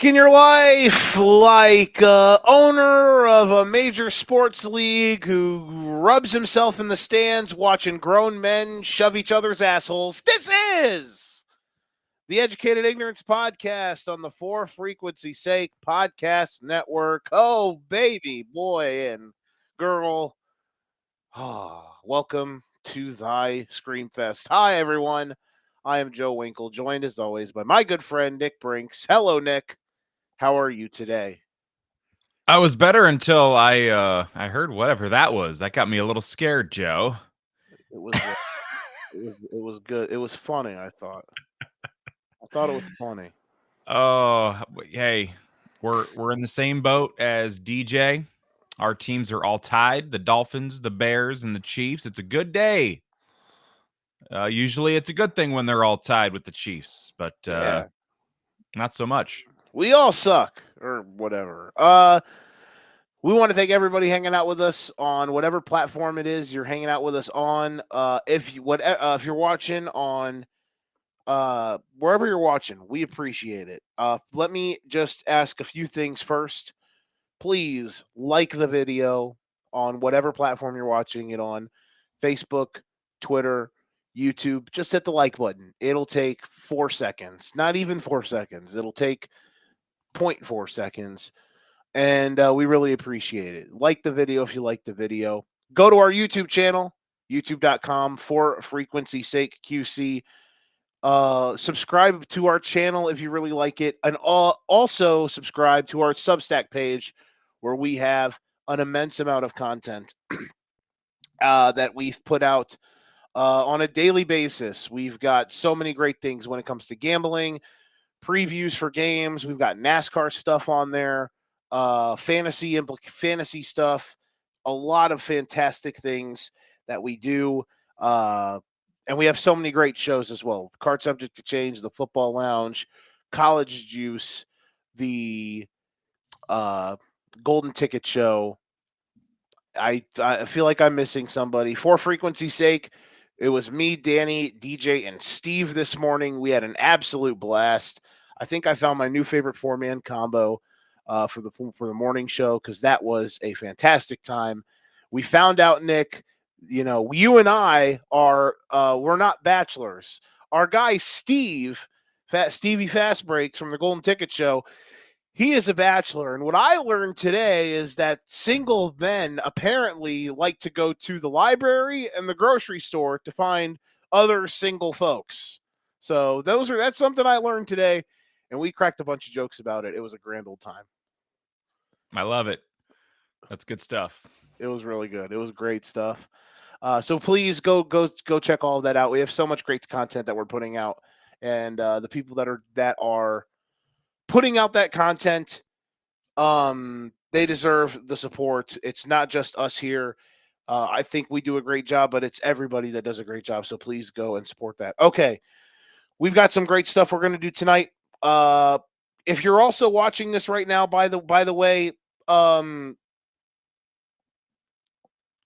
in your life like owner of a major sports league who rubs himself in the stands watching grown men shove each other's assholes? This is the Educated Ignorance Podcast on the For Frequency Sake Podcast Network. Oh, baby, boy, and girl. Welcome to thy Screamfest. Hi, everyone. I am Joe Winkle, joined as always by my good friend Nick Brinks. Hello, Nick. How are you today? I was better until I heard whatever that was. That got me a little scared, Joe. It was it was good. It was funny. I thought it was funny. Oh, hey, we're in the same boat as DJ. Our teams are all tied: the Dolphins, the Bears, and the Chiefs. It's a good day. Usually, it's a good thing when they're all tied with the Chiefs, but Yeah, not so much. we all suck or whatever. We want to thank everybody hanging out with us on whatever platform it is you're hanging out with us on. If you're watching on wherever you're watching, we appreciate it. Let me just ask a few things first. Please like the video on whatever platform you're watching it on: Facebook, Twitter, YouTube. Just hit the like button. It'll take 4 seconds, not even 4 seconds. It'll take 0.4 seconds. And we really appreciate it. Like the video if you like the video. Go to our YouTube channel, youtube.com for frequency sake QC. Subscribe to our channel if you really like it, and also subscribe to our Substack page where we have an immense amount of content that we've put out on a daily basis. We've got so many great things when it comes to gambling, previews for games. We've got NASCAR stuff on there, fantasy stuff, a lot of fantastic things that we do. And we have so many great shows as well. Card Subject to Change, the Football Lounge, College Juice, the Golden Ticket Show. I feel like I'm missing somebody. For frequency's sake, it was me, Danny, DJ, and Steve this morning. We had an absolute blast. I think I found my new favorite four-man combo for the morning show because that was a fantastic time. We found out, Nick, you and I are we're not bachelors. Our guy Stevie Fast Breaks from the Golden Ticket Show, he is a bachelor. And what I learned today is that single men apparently like to go to the library and the grocery store to find other single folks. So that's something I learned today, and we cracked a bunch of jokes about it. It was a grand old time. I love it. That's good stuff. It was really good. It was great stuff. So please go check all of that out. We have so much great content that we're putting out, and the people that are putting out that content, they deserve the support. It's not just us here. I think we do a great job, but it's everybody that does a great job. So please go and support that. Okay, we've got some great stuff we're going to do tonight. If you're also watching this right now, by the way,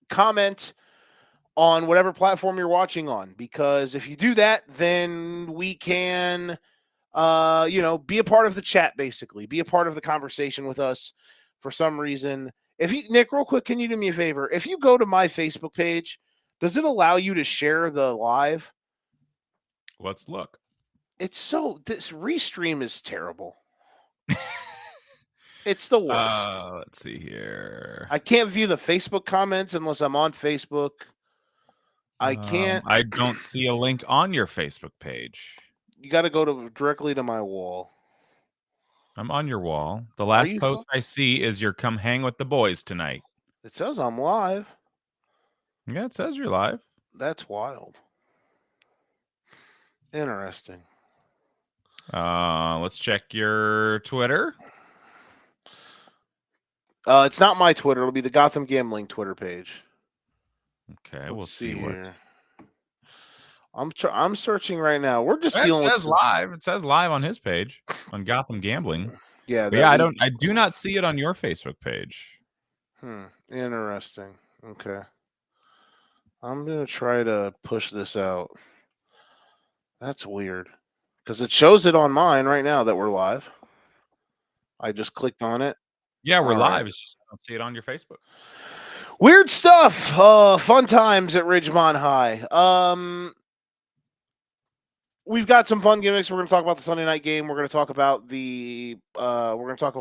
comment on whatever platform you're watching on, because if you do that, then we can be a part of the chat, basically be a part of the conversation with us. For some reason, Nick, real quick, can you do me a favor? If you go to my Facebook page, does it allow you to share the live? Let's look. This restream is terrible. It's the worst. Let's see here. I can't view the Facebook comments unless I'm on Facebook. I can't. I don't see a link on your Facebook page. You got to go directly to my wall. I'm on your wall. The last post I see is your "Come hang with the boys tonight." It says I'm live. Yeah, it says you're live. That's wild. Interesting. Let's check your Twitter. It's not my Twitter. It'll be the Gotham Gambling Twitter page. Okay, we'll see what. Here. I'm searching right now. We're just dealing with live. It says live on his page on Gotham Gambling. Yeah, I do not see it on your Facebook page. Interesting. Okay. I'm gonna try to push this out. That's weird, because it shows it on mine right now that we're live. I just clicked on it. Yeah, we're All right. live. It's just I don't see it on your Facebook. Weird stuff. Fun times at Ridgemont High. We've got some fun gimmicks. We're going to talk about the Sunday night game. We're going to talk about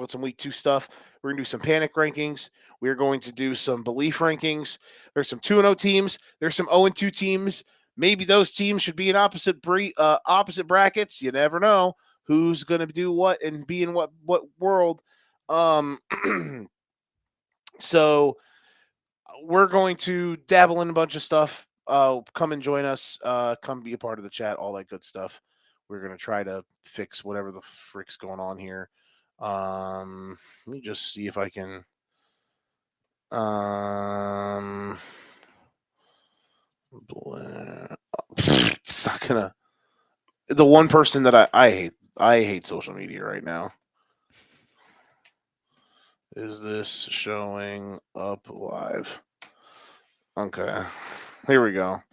some week 2 stuff. We're going to do some panic rankings. We're going to do some belief rankings. There's some 2-0 teams. There's some 0-2 teams. Maybe those teams should be in opposite brackets. You never know who's going to do what and be in what world. So we're going to dabble in a bunch of stuff. Come and join us. Come be a part of the chat. All that good stuff. We're gonna try to fix whatever the frick's going on here. Let me just see if I can. It's not gonna. The one person that I hate. I hate social media right now. Is this showing up live? Okay. Here we go.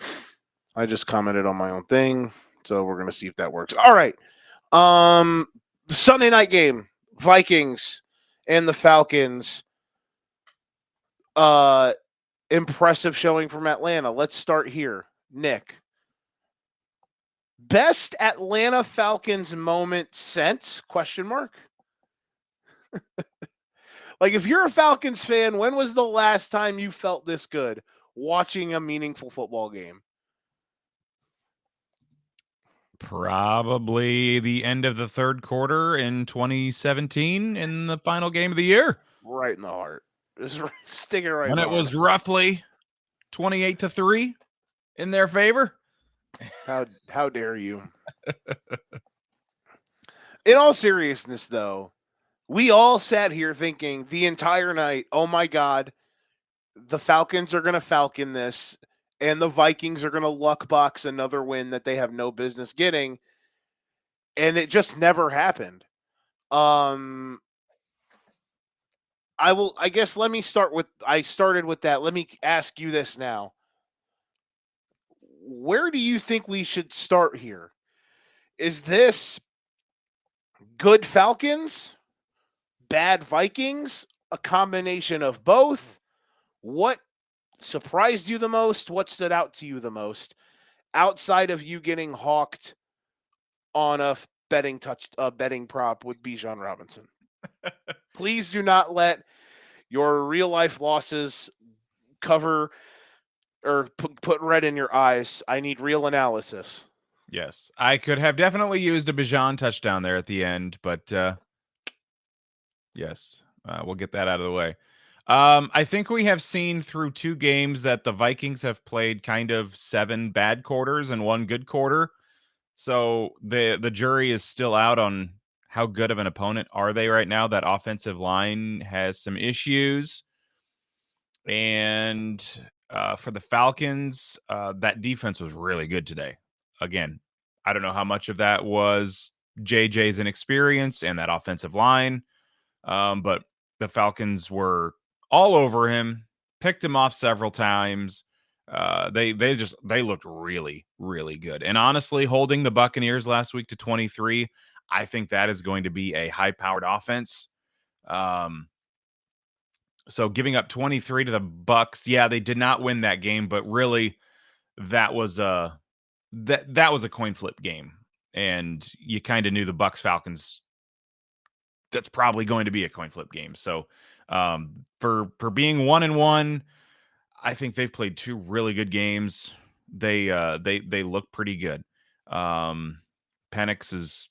I just commented on my own thing, so we're gonna see if that works. All right. Sunday night game, Vikings and the Falcons. Impressive showing from Atlanta. Let's start here. Nick. Best Atlanta Falcons moment since? Question mark. Like, if you're a Falcons fan, when was the last time you felt this good watching a meaningful football game? Probably the end of the third quarter in 2017 in the final game of the year. Right in the heart. Just sticking right When in the it heart. was roughly 28-3 in their favor. How dare you? In all seriousness, though, we all sat here thinking the entire night, oh my God, the Falcons are going to Falcon this, and the Vikings are going to luck box another win that they have no business getting. And it just never happened. I guess let me start with, I started with that. Let me ask you this now. Where do you think we should start here? Is this good Falcons, bad Vikings, a combination of both? What surprised you the most? What stood out to you the most outside of you getting hawked on a betting prop with Bijan Robinson? Please do not let your real life losses cover or put red in your eyes. I need real analysis. Yes, I could have definitely used a Bijan touchdown there at the end, but yes, we'll get that out of the way. I think we have seen through 2 games that the Vikings have played kind of 7 bad quarters and 1 good quarter. So the jury is still out on how good of an opponent are they right now. That offensive line has some issues. And for the Falcons, that defense was really good today. Again, I don't know how much of that was JJ's inexperience and that offensive line, but the Falcons were all over him, picked him off several times. They looked really, really good. And honestly, holding the Buccaneers last week to 23, I think that is going to be a high-powered offense. So giving up 23 to the Bucks, yeah, they did not win that game, but really that was a that was a coin flip game. And you kind of knew the Bucks Falcons, that's probably going to be a coin flip game. So for being 1-1, I think they've played 2 really good games. They look pretty good. Penix is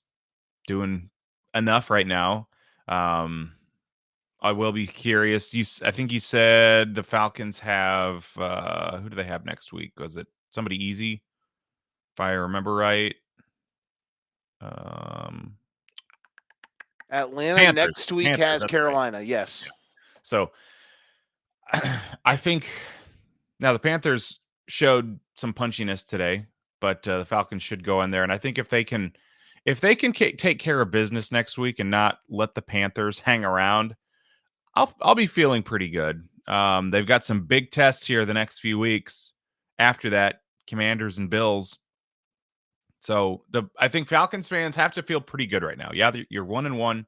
doing enough right now. I will be curious. I think you said the Falcons have who do they have next week? Was it somebody easy? If I remember right. Atlanta Panthers. next week Panthers, has that's right. Carolina. Yes. So I think now the Panthers showed some punchiness today, but the Falcons should go in there, and I think if they can take care of business next week and not let the Panthers hang around, I'll be feeling pretty good. They've got some big tests here the next few weeks. After that, Commanders and Bills. So I think Falcons fans have to feel pretty good right now. Yeah, you're 1-1.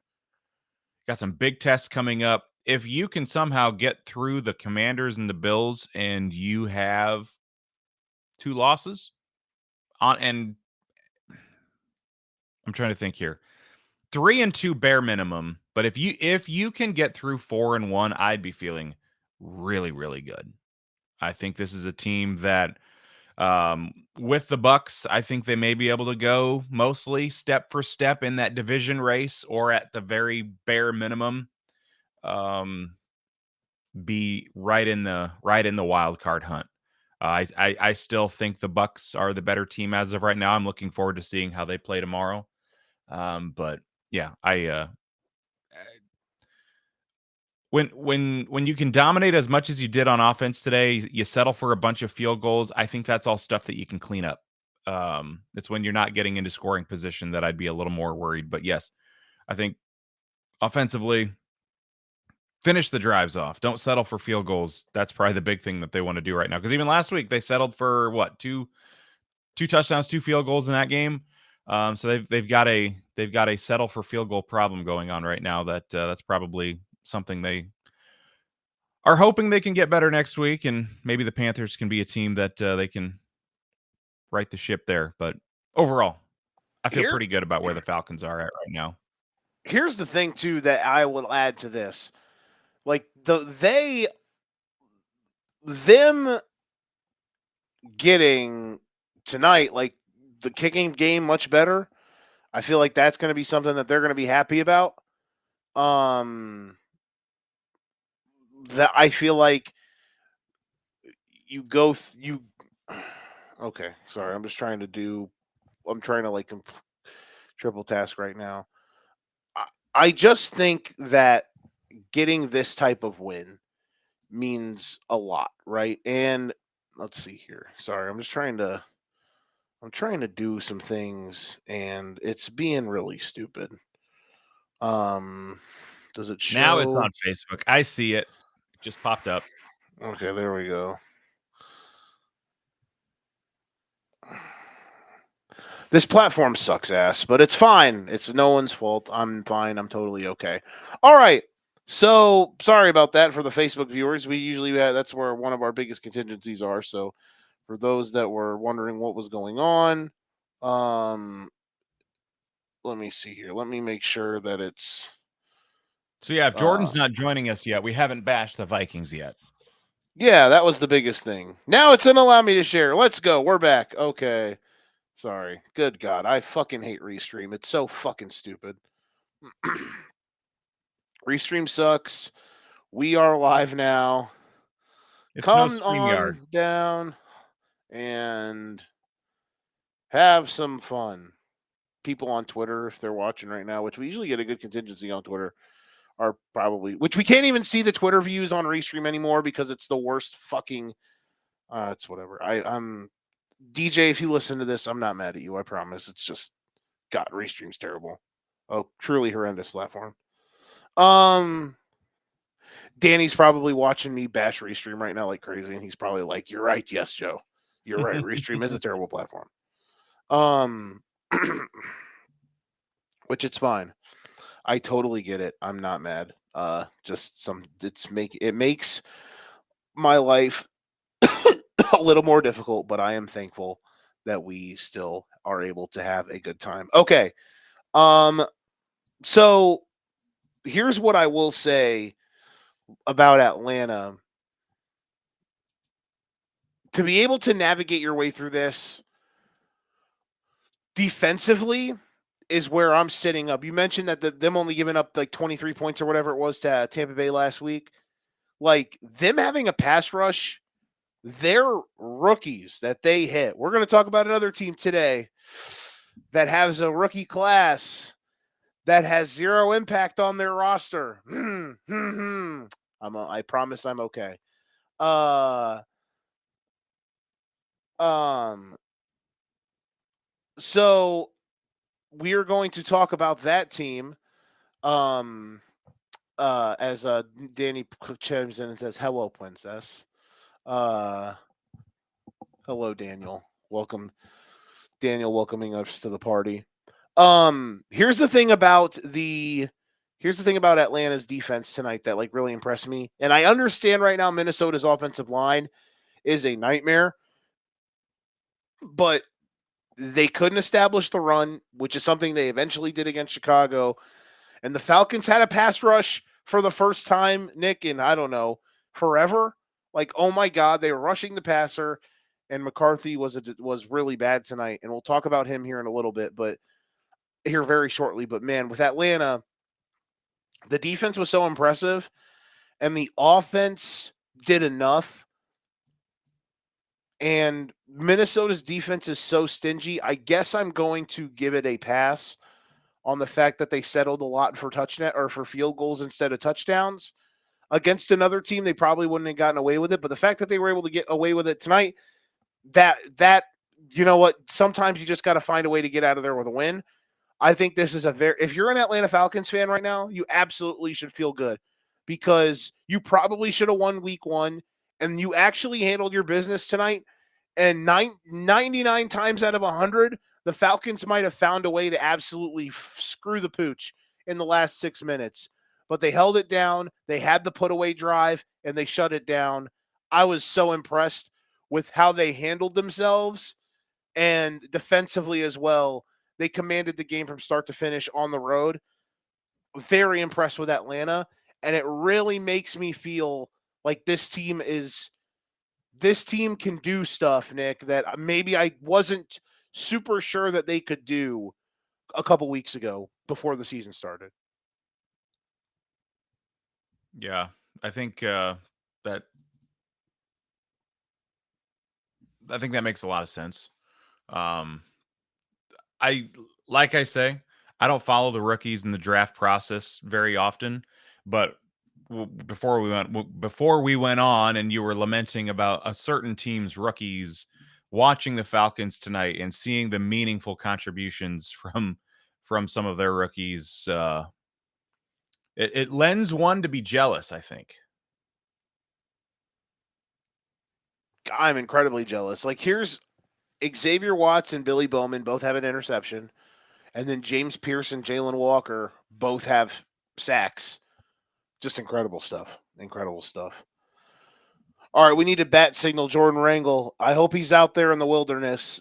Got some big tests coming up. If you can somehow get through the Commanders and the Bills and you have 2 losses on, and I'm trying to think here. 3-2 bare minimum, but if you can get through 4-1, I'd be feeling really, really good. I think this is a team that, with the Bucks, I think they may be able to go mostly step for step in that division race, or at the very bare minimum, um, be right in the wild card hunt. I still think the Bucks are the better team as of right now. I'm looking forward to seeing how they play tomorrow. But yeah, when you can dominate as much as you did on offense today, you settle for a bunch of field goals. I think that's all stuff that you can clean up. It's when you're not getting into scoring position that I'd be a little more worried. But yes, I think offensively, finish the drives off. Don't settle for field goals. That's probably the big thing that they want to do right now. Because even last week they settled for what, two touchdowns, 2 field goals in that game. So they've got a settle for field goal problem going on right now. That's probably something they are hoping they can get better next week, and maybe the Panthers can be a team that they can right the ship there. But overall, I feel Here, pretty good about where the Falcons are at right now. here's the thing too that I will add to this. Like them getting tonight, like the kicking game much better. I feel like that's going to be something that they're going to be happy about. Um, that I feel like you go you. Okay, sorry. I'm just trying to do. I'm trying to like triple task right now. I, I just think that getting this type of win means a lot, right? And let's see here. Sorry, I'm trying to do some things and it's being really stupid. Um does it Now it's show? on Facebook. I see it. It just popped up. Okay, there we go. This platform sucks ass, but it's fine. It's no one's fault. I'm fine. I'm totally okay. All right. So sorry about that for the Facebook viewers. We usually that's where one of our biggest contingencies are. So for those that were wondering what was going on, um, let me see here. Let me make sure that it's So yeah, if uh Jordan's not joining us yet, we haven't bashed the Vikings yet. yeah, that was the biggest thing. Now it's gonna allow me to share. Let's go. We're back. Okay. Sorry. Good God. I fucking hate Restream. It's so fucking stupid. Restream sucks. We are live now. It's no Come StreamYard. on down and have some fun. People on Twitter, if they're watching right now, which we usually get a good contingency on Twitter, are probably, which we can't even see the Twitter views on Restream anymore because it's the worst fucking. It's whatever. I'm DJ. If you listen to this, I'm not mad at you. I promise. It's just God, Restream's terrible. Oh, truly horrendous platform. Um, Danny's probably watching me bash Restream right now like crazy, and he's probably like, "You're right, yes, Joe. You're right. Restream is a terrible platform." Um, which it's fine. I totally get it. I'm not mad. Just some it makes my life a little more difficult, but I am thankful that we still are able to have a good time. Okay. Um, so here's what I will say about Atlanta. To be able to navigate your way through this defensively is where I'm sitting up. You mentioned that them only giving up like 23 points or whatever it was to Tampa Bay last week. Like them having a pass rush, they're rookies that they hit. We're going to talk about another team today that has a rookie class that has zero impact on their roster. I promise I'm okay. Uh um so we are going to talk about that team. Um as Danny chimes in and says, "Hello, princess." Uh hello, Daniel. Welcome, Daniel, welcoming us to the party. Here's the thing about the Here's the thing about Atlanta's defense tonight that like really impressed me. And I understand right now Minnesota's offensive line is a nightmare, but they couldn't establish the run, which is something they eventually did against Chicago. And the Falcons had a pass rush for the first time, Nick, in I don't know, forever. Like, oh my God, they were rushing the passer, and McCarthy was really bad tonight. And we'll talk about him here in a little bit, but here very shortly. But man, with Atlanta, the defense was so impressive, and the offense did enough. And Minnesota's defense is so stingy. I guess I'm going to give it a pass on the fact that they settled a lot for touchdown or for field goals instead of touchdowns. Against another team, they probably wouldn't have gotten away with it. But the fact that they were able to get away with it tonight, that you know what? Sometimes you just got to find a way to get out of there with a win. I think this is if you're an Atlanta Falcons fan right now, you absolutely should feel good because you probably should have won week 1 and you actually handled your business tonight. And 99 times out of 100, the Falcons might have found a way to absolutely screw the pooch in the last 6 minutes. But they held it down. They had the put away drive and they shut it down. I was so impressed with how they handled themselves and defensively as well. They commanded the game from start to finish on the road. Very impressed with Atlanta. And it really makes me feel like this team can do stuff, Nick, that maybe I wasn't super sure that they could do a couple weeks ago before the season started. Yeah, I think that I think that makes a lot of sense. Um, I like I say, I don't follow the rookies in the draft process very often, but before we went on, and you were lamenting about a certain team's rookies, watching the Falcons tonight and seeing the meaningful contributions from some of their rookies, it lends one to be jealous, I think. I'm incredibly jealous. Like, here's Xavier Watts and Billy Bowman both have an interception, and then James Pierce and Jalen Walker both have sacks. Just incredible stuff. Incredible stuff. All right, we need to bat signal Jordan Rangel. I hope he's out there in the wilderness.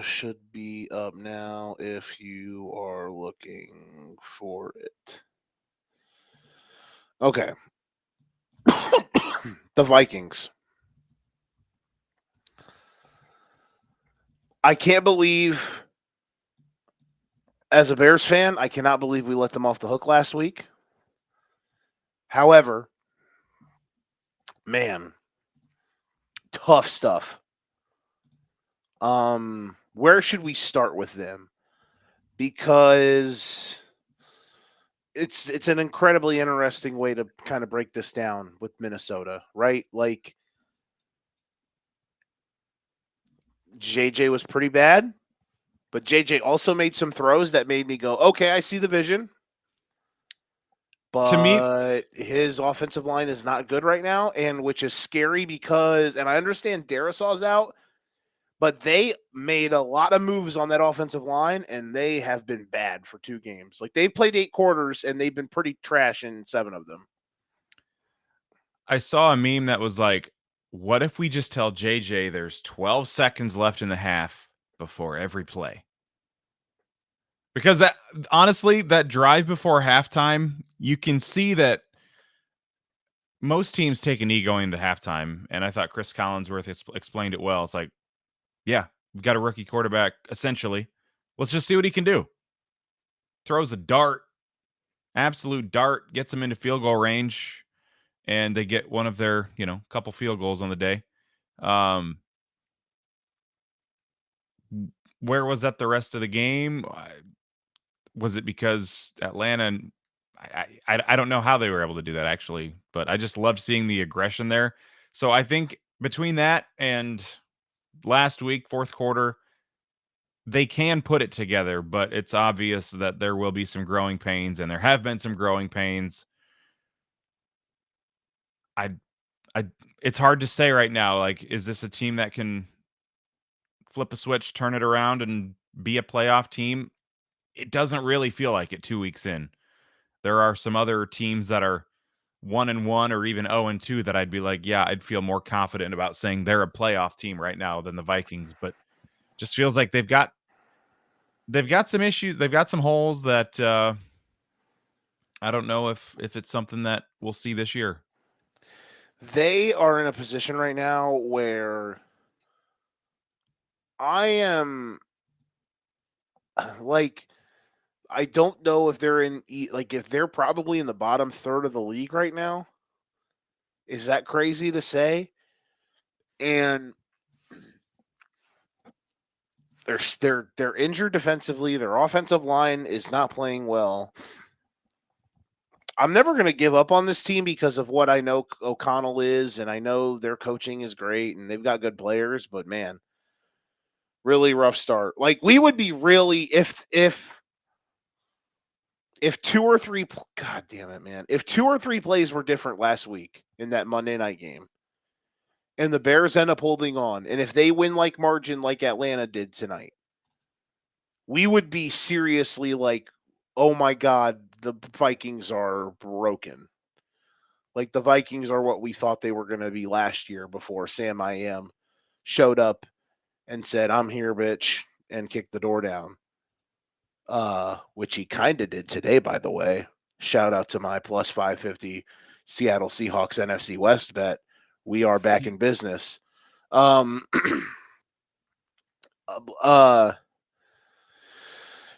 Should be up now if you are looking for it. Okay. The Vikings. I can't believe, as a Bears fan, I cannot believe we let them off the hook last week. However, man, tough stuff. Where should we start with them? Because it's an incredibly interesting way to kind of break this down with Minnesota, right? Like JJ was pretty bad, but JJ also made some throws that made me go, okay, I see the vision. To me, But his offensive line is not good right now, and which is scary because, and I understand Darisaw's out, but they made a lot of moves on that offensive line, and they have been bad for 2 games. Like, they've played 8 quarters, and they've been pretty trash in 7 of them. I saw a meme that was like, what if we just tell JJ there's 12 seconds left in the half before every play? Because that honestly, that drive before halftime, you can see that most teams take a knee going into halftime. And I thought Chris Collinsworth explained it well. It's like, yeah, we've got a rookie quarterback, essentially. Let's just see what he can do. Throws a dart, absolute dart, gets him into field goal range, and they get one of their, couple field goals on the day. Where was that the rest of the game? Was it because Atlanta? I don't know how they were able to do that actually, but I just loved seeing the aggression there. So I think between that and last week, fourth quarter, they can put it together, but it's obvious that there will be some growing pains, and there have been some growing pains. I, I, it's hard to say right now. Like, is this a team that can flip a switch, turn it around, and be a playoff team? it doesn't really feel like it 2 weeks in. There are some other teams that are 1-1 or even 0-2 that I'd be like, yeah, I'd feel more confident about saying they're a playoff team right now than the Vikings, but just feels like they've got some issues, they've got some holes that I don't know if it's something that we'll see this year. They are in a position right now where I am like I don't know if they're if they're probably in the bottom third of the league right now. Is that crazy to say? And they're injured defensively. Their offensive line is not playing well. I'm never going to give up on this team because of what I know O'Connell is, and I know their coaching is great, and they've got good players. But man, really rough start. Like we would be really if two or three. God damn it, man! If two or three plays were different last week in that Monday night game, and the Bears end up holding on, and if they win like margin like Atlanta did tonight, we would be seriously like, oh my God, the Vikings are broken. Like the Vikings are what we thought they were going to be last year before Sam I Am showed up and said, I'm here, bitch, and kicked the door down. Which he kind of did today, by the way. Shout out to my plus 550 Seattle Seahawks NFC West bet. We are back in business.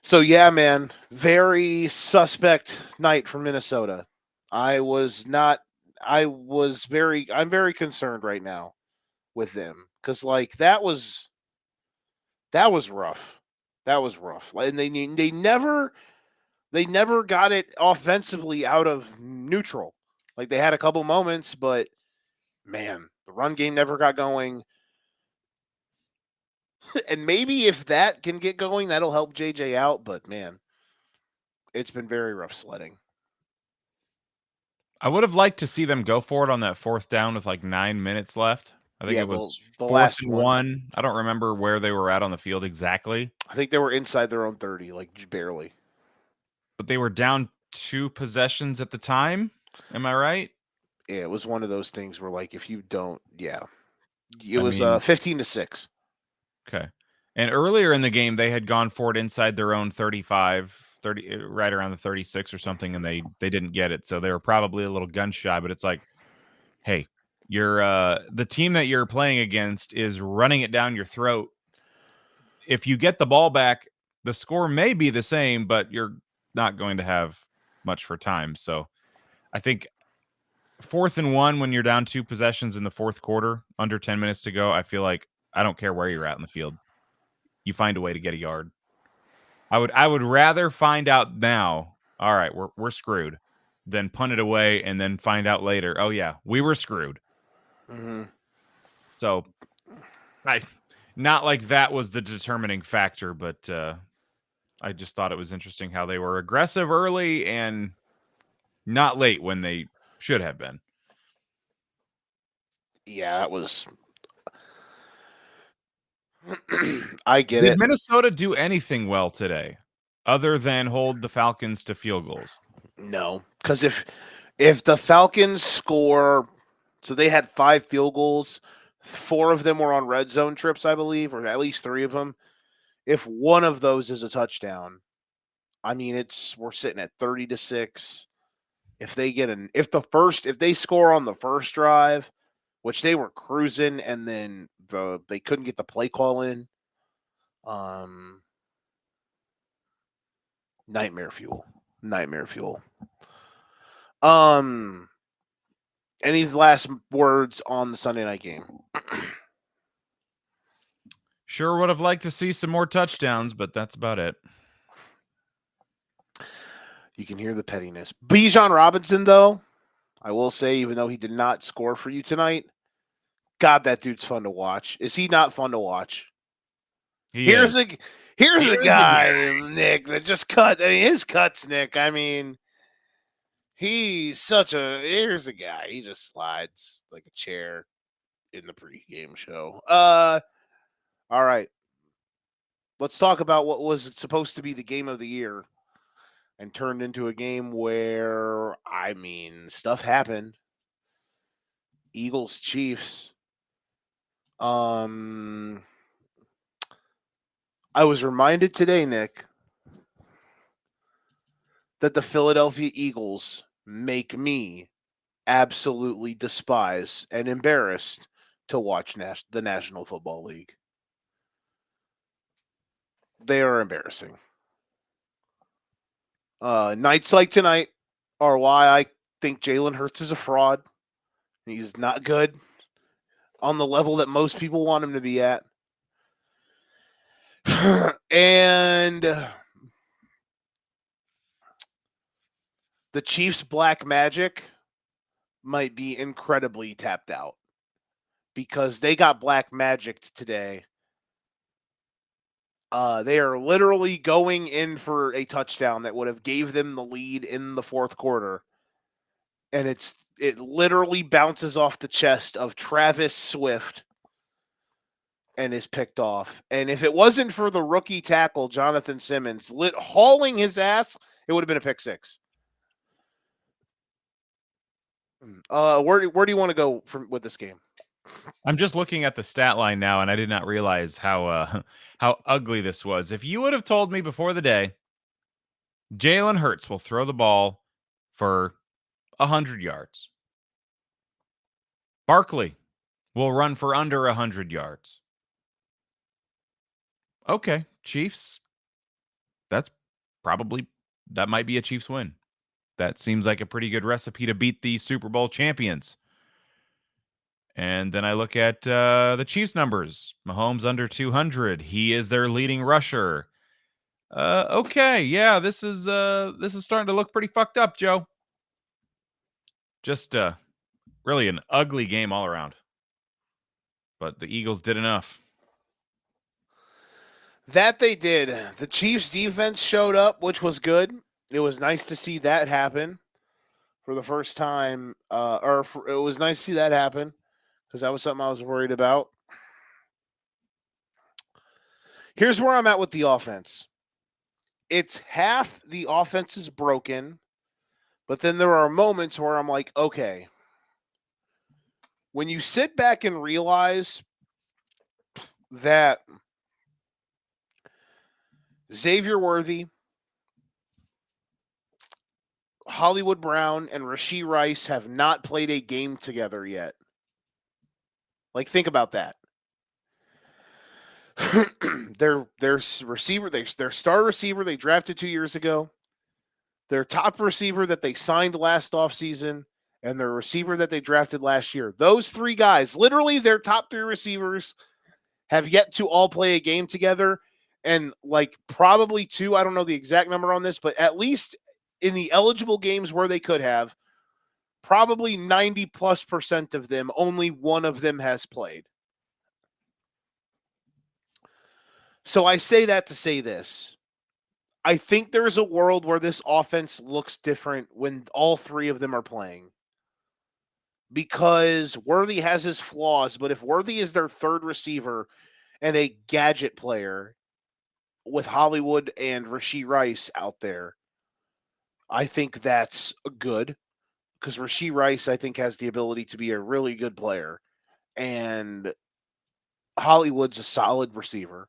So yeah, man, very suspect night for Minnesota. I'm very concerned right now with them because like that was rough. That was rough. And they never got it offensively out of neutral. Like they had a couple moments, but man, the run game never got going. And maybe if that can get going, that'll help JJ out. But man, it's been very rough sledding. I would have liked to see them go for it on that fourth down with like 9 minutes left. I think Yeah, it was the fourth last and one. one. I don't remember where they were at on the field exactly, I think they were inside their own 30, like barely. but they were down 2 possessions at the time. Am I right? Yeah, it was one of those things where like if you don't, yeah. It I was mean, 15-6. okay. And earlier in the game, they had gone for it inside their own 35, 30, right around the 36 or something, and they didn't get it. So they were probably a little gun shy, but it's like, hey, you're the team that you're playing against is running it down your throat. If you get the ball back, the score may be the same, but you're not going to have much for time. So I think fourth and one when you're down 2 possessions in the fourth quarter, under 10 minutes to go, I feel like I don't care where you're at in the field. You find a way to get a yard. I would rather find out now, all right, we're screwed, than punt it away and then find out later, oh yeah, we were screwed. Mm-hmm. So I not like that was the determining factor, but I just thought it was interesting how they were aggressive early and not late when they should have been. Yeah, that was. I get Did it. Minnesota do anything well today other than hold the Falcons to field goals? No, because if the Falcons score, so they had 5 field goals, 4 of them were on red zone trips, I believe, or at least 3 of them. If one of those is a touchdown, I mean we're sitting at 30-6. If they score on the first drive, which they were cruising, and then they couldn't get the play call in, nightmare fuel. Nightmare fuel. Any last words on the Sunday night game? Sure would have liked to see some more touchdowns, but that's about it. You can hear the pettiness. Bijan Robinson, though, I will say, even though he did not score for you tonight, God, that dude's fun to watch. Is he not fun to watch? He Here's is. a here's a guy, Nick, that just cut. I mean, his cuts, Nick. I mean, here's a guy. He just slides like a chair in the pregame show. All right. let's talk about what was supposed to be the game of the year and turned into a game where, I mean, stuff happened. Eagles, Chiefs. Um, I was reminded today, Nick, that the Philadelphia Eagles make me absolutely despise and embarrassed to watch the National Football League. They are embarrassing. Nights like tonight are why I think Jalen Hurts is a fraud. He's not good on the level that most people want him to be at. And the Chiefs' black magic might be incredibly tapped out because they got black magicked today. They are literally going in for a touchdown that would have gave them the lead in the fourth quarter. And it literally bounces off the chest of Travis Swift and is picked off. And if it wasn't for the rookie tackle, Jonathan Simmons, hauling his ass, it would have been a pick six. Where do you want to go with this game? I'm just looking at the stat line now, and I did not realize how how ugly this was. If you would have told me before the day, Jalen Hurts will throw the ball for 100 yards. Barkley will run for under 100 yards. Okay, Chiefs. That might be a Chiefs win. That seems like a pretty good recipe to beat the Super Bowl champions. And then I look at the Chiefs numbers. Mahomes under 200. He is their leading rusher. Okay, yeah, this is starting to look pretty fucked up, Joe. Just really an ugly game all around. But the Eagles did enough. That they did. The Chiefs defense showed up, which was good. It was nice to see that happen for the first time. It was nice to see that happen because that was something I was worried about. Here's where I'm at with the offense. It's half the offense is broken, but then there are moments where I'm like, okay. When you sit back and realize that Xavier Worthy, Hollywood Brown, and Rashee Rice have not played a game together yet. Like, think about that. their receiver, their star receiver they drafted 2 years ago, their top receiver that they signed last offseason, and their receiver that they drafted last year. Those three guys, literally their top three receivers, have yet to all play a game together. And like probably two, I don't know the exact number on this, but at least in the eligible games where they could have, probably 90+% of them, only one of them has played. So I say that to say this. I think there's a world where this offense looks different when all three of them are playing. Because Worthy has his flaws, but if Worthy is their third receiver and a gadget player with Hollywood and Rashee Rice out there, I think that's good because Rashee Rice, I think, has the ability to be a really good player. And Hollywood's a solid receiver.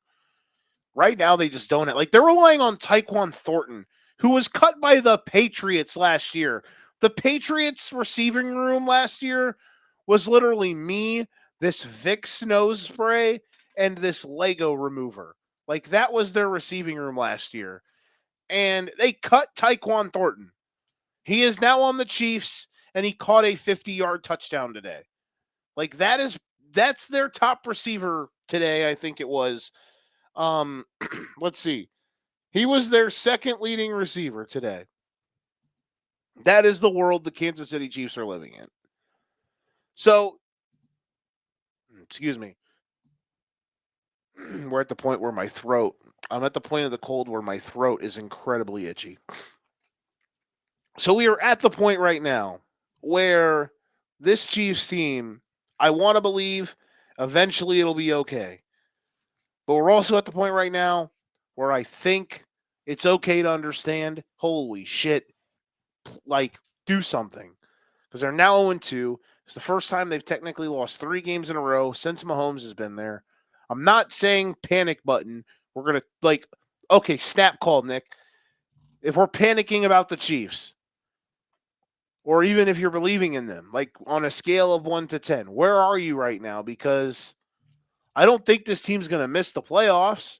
Right now, they just don't have, like, they're relying on Tyquan Thornton, who was cut by the Patriots last year. The Patriots receiving room last year was literally me, this Vicks nose spray, and this Lego remover. Like, that was their receiving room last year. And they cut Tyquan Thornton. He is now on the Chiefs, and he caught a 50-yard touchdown today. Like, that's their top receiver today, I think it was. Let's see. He was their second leading receiver today. That is the world the Kansas City Chiefs are living in. So, excuse me. We're at the point where I'm at the point of the cold where my throat is incredibly itchy. So we are at the point right now where this Chiefs team, I want to believe eventually it'll be okay. But we're also at the point right now where I think it's okay to understand, holy shit, like, do something. Because they're now 0-2. It's the first time they've technically lost 3 games in a row since Mahomes has been there. I'm not saying panic button. We're going to, okay, snap call, Nick. If we're panicking about the Chiefs, or even if you're believing in them, on a scale of 1 to 10, where are you right now? Because I don't think this team's going to miss the playoffs,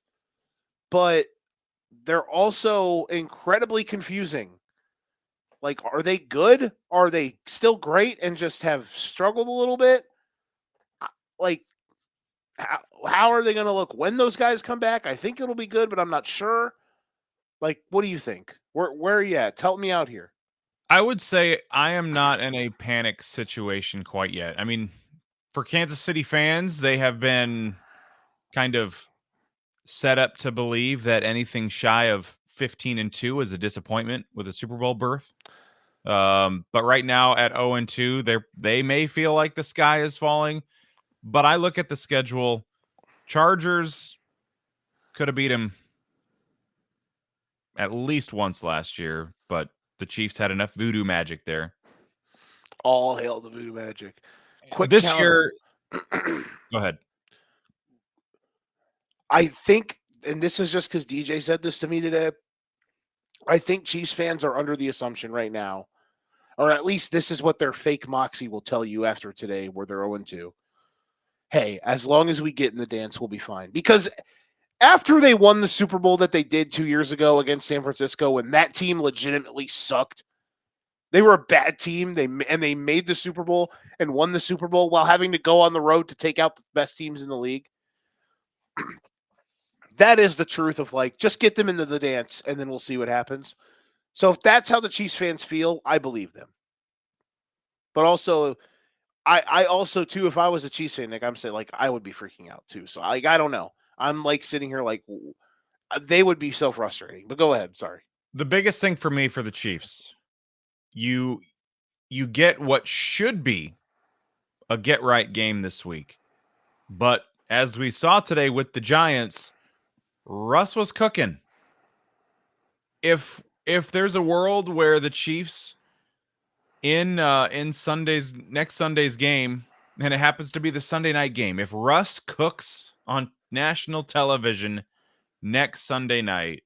but they're also incredibly confusing. Are they good? Are they still great and just have struggled a little bit? Like, how are they going to look when those guys come back? I think it'll be good, but I'm not sure. What do you think? Where are you at? Help me out here. I would say I am not in a panic situation quite yet. I mean, for Kansas City fans, they have been kind of set up to believe that anything shy of 15-2 is a disappointment with a Super Bowl berth. But right now at 0-2, they may feel like the sky is falling. But I look at the schedule. Chargers could have beat them at least once last year, but the Chiefs had enough voodoo magic there. All hail the voodoo magic. Quick This counter. year, go ahead. I think, and this is just because DJ said this to me today, I think Chiefs fans are under the assumption right now, or at least this is what their fake moxie will tell you after today, where they're 0-2. Hey, as long as we get in the dance, we'll be fine. Because after they won the Super Bowl that they did 2 years ago against San Francisco, when that team legitimately sucked, they were a bad team. They made the Super Bowl and won the Super Bowl while having to go on the road to take out the best teams in the league. That is the truth of just get them into the dance and then we'll see what happens. So if that's how the Chiefs fans feel, I believe them. But also, I also too, if I was a Chiefs fan, Nick, I'm saying I would be freaking out too. So I don't know. I'm sitting here they would be so frustrating. But go ahead. Sorry. The biggest thing for me for the Chiefs, you get what should be a get right game this week. But as we saw today with the Giants, Russ was cooking. If there's a world where the Chiefs in next Sunday's game, and it happens to be the Sunday night game, if Russ cooks on national television next Sunday night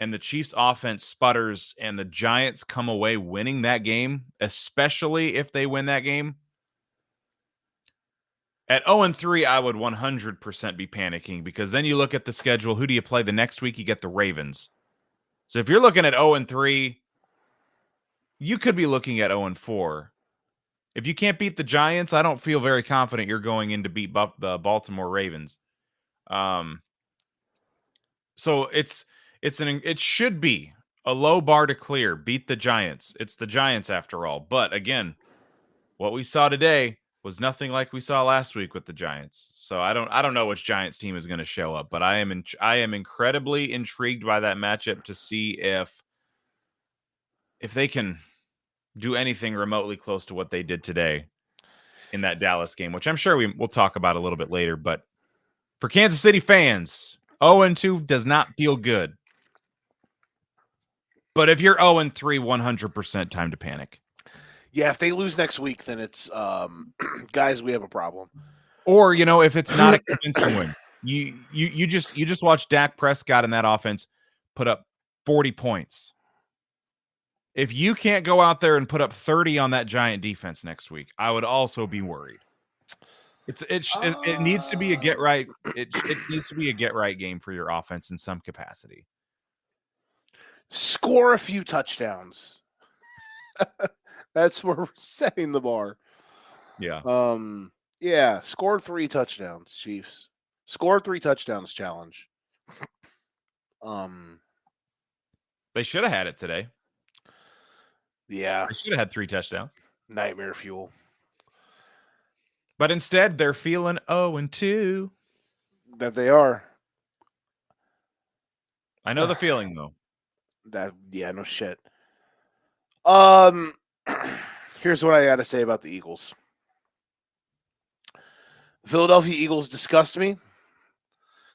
and the Chiefs offense sputters and the Giants come away winning that game, especially if they win that game, at 0-3, I would 100% be panicking, because then you look at the schedule. Who do you play the next week? You get the Ravens. So if you're looking at 0-3, you could be looking at 0-4. If you can't beat the Giants, I don't feel very confident you're going in to beat the Baltimore Ravens. So it should be a low bar to clear. Beat the Giants. It's the Giants after all. But again, what we saw today was nothing like we saw last week with the Giants. So I don't know which Giants team is going to show up, but I am incredibly intrigued by that matchup to see if they can do anything remotely close to what they did today in that Dallas game, which I'm sure we'll talk about a little bit later. But for Kansas City fans, 0-2 does not feel good. But if you're 0-3, 100% time to panic. Yeah, if they lose next week, then it's guys, we have a problem. Or, if it's not a convincing win, you just watch Dak Prescott and that offense put up 40 points. If you can't go out there and put up 30 on that Giant defense next week, I would also be worried. It needs to be a get right. It needs to be a get right game for your offense in some capacity. Score a few touchdowns. That's where we're setting the bar. Yeah. Yeah. Score 3 touchdowns, Chiefs. Score 3 touchdowns challenge. They should have had it today. Yeah. They should have had 3 touchdowns. Nightmare fuel. But instead, they're feeling 0-2. That they are. I know the feeling, though. No shit. Here's what I got to say about the Eagles. The Philadelphia Eagles disgust me.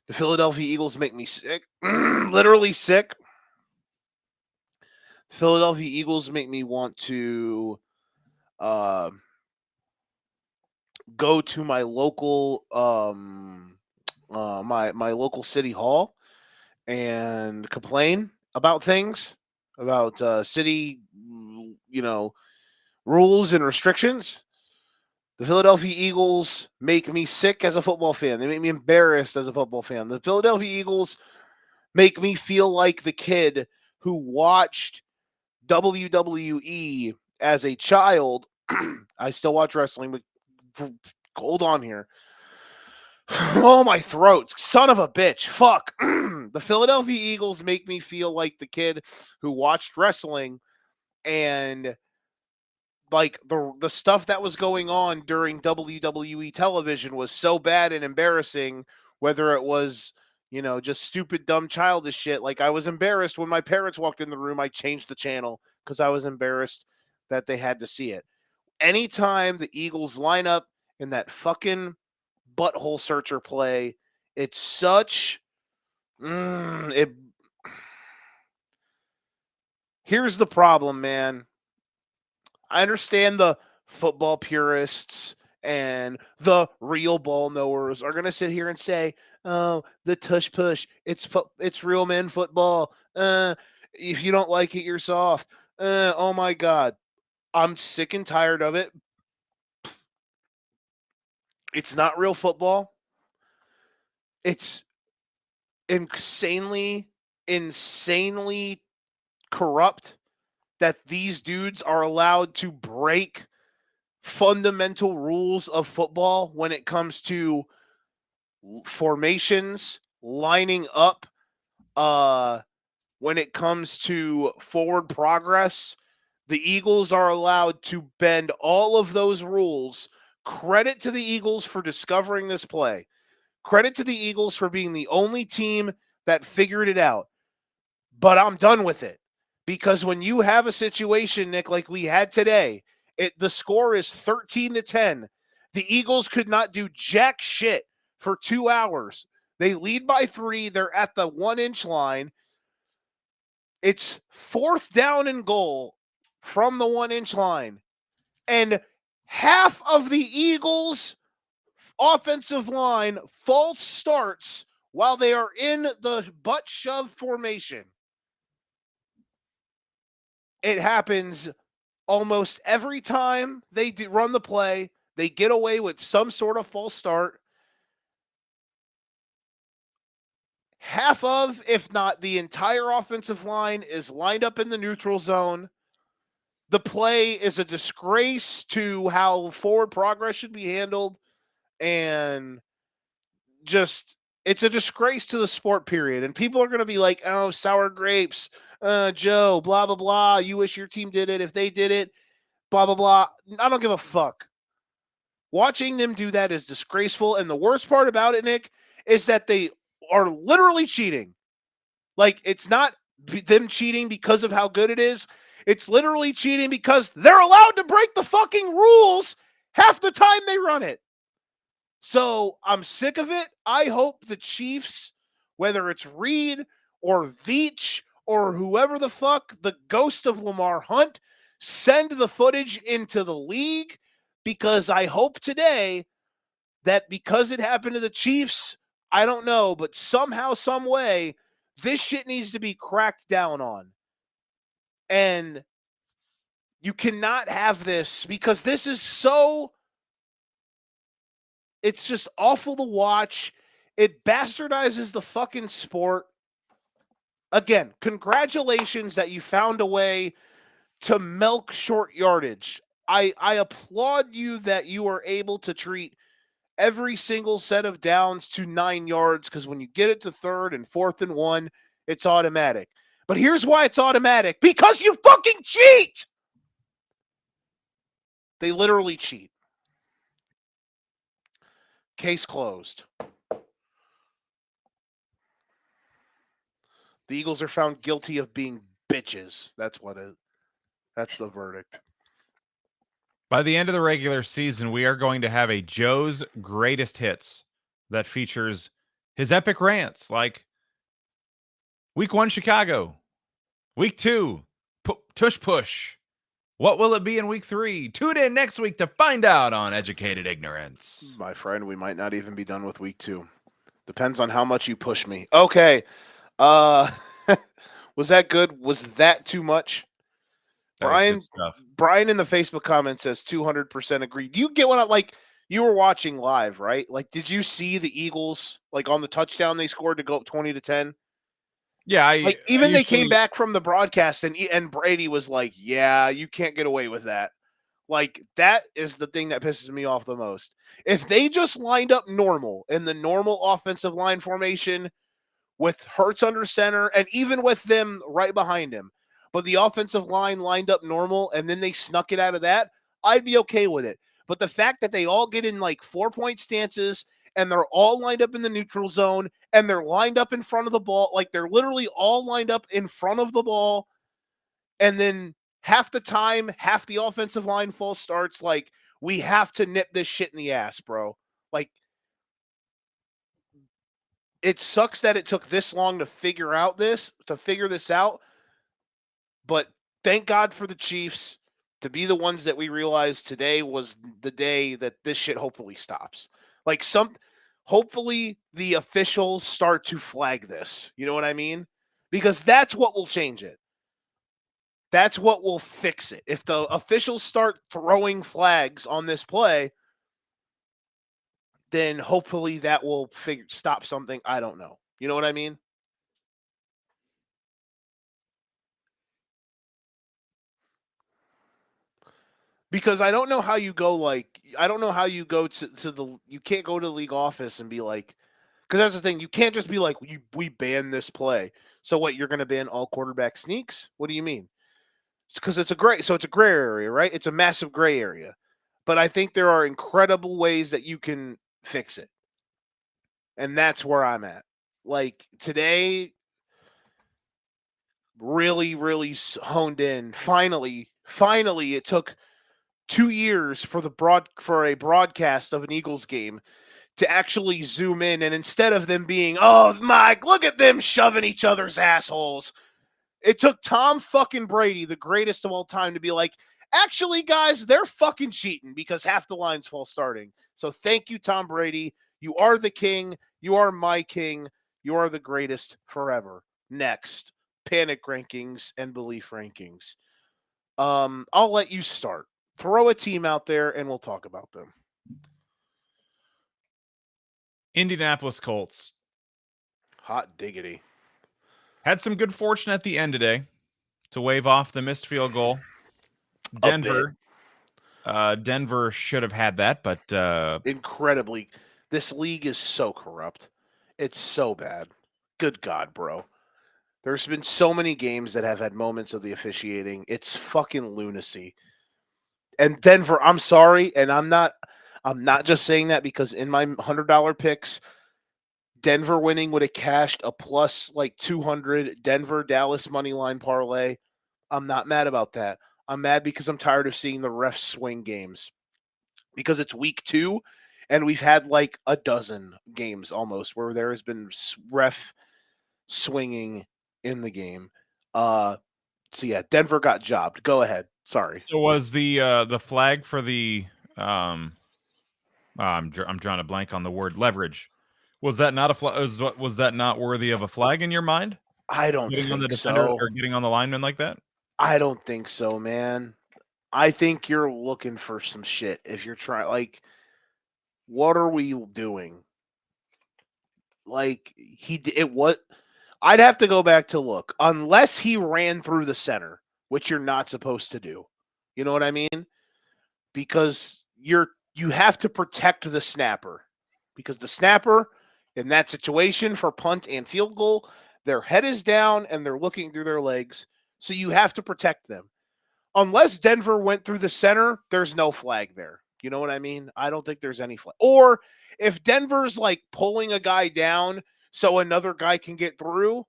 The Philadelphia Eagles make me sick. literally sick. Philadelphia Eagles make me want to uh, go to my local my local city hall and complain about things, about city, rules and restrictions. The Philadelphia Eagles make me sick as a football fan. They make me embarrassed as a football fan. The Philadelphia Eagles make me feel like the kid who watched WWE as a child. I still watch wrestling, but hold on here. Oh, my throat. Son of a bitch. Fuck. The Philadelphia Eagles make me feel like the kid who watched wrestling and like the stuff that was going on during WWE television was so bad and embarrassing, whether it was, just stupid, dumb, childish shit. Like I was embarrassed when my parents walked in the room, I changed the channel because I was embarrassed that they had to see it. Anytime the Eagles line up in that fucking butthole searcher play, it's such it here's the problem, man. I understand the football purists and the real ball knowers are going to sit here and say, "Oh, the tush push, it's real men football. If you don't like it, you're soft." Oh my god, I'm sick and tired of it. It's not real football. It's insanely corrupt that these dudes are allowed to break fundamental rules of football when it comes to formations, lining up, when it comes to forward progress. The Eagles are allowed to bend all of those rules. Credit to the Eagles for discovering this play. Credit to the Eagles for being the only team that figured it out. But I'm done with it. Because when you have a situation, Nick, like we had today, the score is 13-10. The Eagles could not do jack shit for 2 hours. They lead by 3. They're at the 1-inch line. It's 4th down and goal from the 1-inch line. And half of the Eagles' offensive line false starts while they are in the butt shove formation. It happens almost every time they run the play. They get away with some sort of false start. Half of, if not the entire offensive line, is lined up in the neutral zone. The play is a disgrace to how forward progress should be handled. And just, it's a disgrace to the sport, period. And people are going to be like, oh, sour grapes, Joe, blah, blah, blah. You wish your team did it. If they did it, blah, blah, blah. I don't give a fuck. Watching them do that is disgraceful. And the worst part about it, Nick, is that they are literally cheating. Like, it's not them cheating because of how good it is. It's literally cheating because they're allowed to break the fucking rules half the time they run it. So I'm sick of it. I hope the Chiefs, whether it's Reed or Veach or whoever the fuck, the ghost of Lamar Hunt, send the footage into the league, because I hope today that because it happened to the Chiefs, I don't know, but somehow, some way, this shit needs to be cracked down on. And you cannot have this, because this is so, it's just awful to watch. It bastardizes the fucking sport. Again, congratulations that you found a way to milk short yardage. I applaud you that you are able to treat every single set of downs to 9 yards, because when you get it to 3rd and 4th and 1, it's automatic. But here's why it's automatic: because you fucking cheat. They literally cheat. Case closed. The Eagles are found guilty of being bitches. That's what it. That's the verdict. By the end of the regular season, we are going to have a Joe's Greatest Hits that features his epic rants. Like, Week 1, Chicago. Week 2, tush push. What will it be in week 3? Tune in next week to find out on Educated Ignorance. My friend, we might not even be done with week 2. Depends on how much you push me. Okay. Uh was that good? Was that too much? That was Brian good stuff. Brian in the Facebook comment says 200% agree. Do you get what I like? You were watching live, right? Like, did you see the Eagles like on the touchdown they scored to go up 20-10? Yeah, I Like, even they came usually back from the broadcast and Brady was like, "Yeah, you can't get away with that." Like, that is the thing that pisses me off the most. If they just lined up normal in the normal offensive line formation with Hurts under center and even with them right behind him, but the offensive line lined up normal and then they snuck it out of that, I'd be okay with it. But the fact that they all get in like 4-point stances and they're all lined up in the neutral zone and they're lined up in front of the ball, like they're literally all lined up in front of the ball, and then half the time, half the offensive line false starts, like, we have to nip this shit in the ass, bro. Like, it sucks that it took this long to figure this out, but thank God for the Chiefs to be the ones that we realized today was the day that this shit hopefully stops. Like, hopefully the officials start to flag this. You know what I mean? Because that's what will change it. That's what will fix it. If the officials start throwing flags on this play, then hopefully that will stop something. I don't know. You know what I mean? Because I don't know how you go to the you can't go to the league office and be like, because that's the thing, you can't just be like, we ban this play. So what, you're going to ban all quarterback sneaks? What do you mean? Because it's a gray area, right? It's a massive gray area. But I think there are incredible ways that you can fix it. And that's where I'm at. Like, today, really, really honed in. Finally, it took 2 years for a broadcast of an Eagles game to actually zoom in, and instead of them being, "Oh, Mike, look at them shoving each other's assholes," it took Tom fucking Brady, the greatest of all time, to be like, "Actually, guys, they're fucking cheating because half the lines fall starting." So thank you, Tom Brady. You are the king. You are my king. You are the greatest forever. Next, panic rankings and belief rankings. I'll let you start. Throw a team out there and we'll talk about them. Indianapolis Colts Hot diggity. had some good fortune at the end today to wave off the missed field goal. A bit. Denver should have had that, but Incredibly. This league is so corrupt. It's so bad. Good God, bro. There's been so many games that have had moments of the officiating. It's fucking lunacy. And Denver, I'm sorry, and I'm not just saying that because in my $100 picks, Denver winning would have cashed a plus like 200 Denver Dallas money line parlay. I'm not mad about that. I'm mad because I'm tired of seeing the refs swing games. Because it's week 2 and we've had like a dozen games almost where there has been ref swinging in the game. So yeah, Denver got jobbed. Go ahead. Sorry. so was the flag for the I'm drawing a blank on the word leverage. Was that not a was that not worthy of a flag in your mind? I don't Getting on the think defender so. or getting on the lineman like that? I don't think so, man. I think you're looking for some shit if you're trying. Like, what are we doing? Like, it was. I'd have to go back to look. Unless he ran through the center, which you're not supposed to do. You know what I mean? Because you have to protect the snapper. Because the snapper in that situation for punt and field goal, their head is down and they're looking through their legs. So you have to protect them. Unless Denver went through the center, there's no flag there. You know what I mean? I don't think there's any flag. Or if Denver's like pulling a guy down so another guy can get through,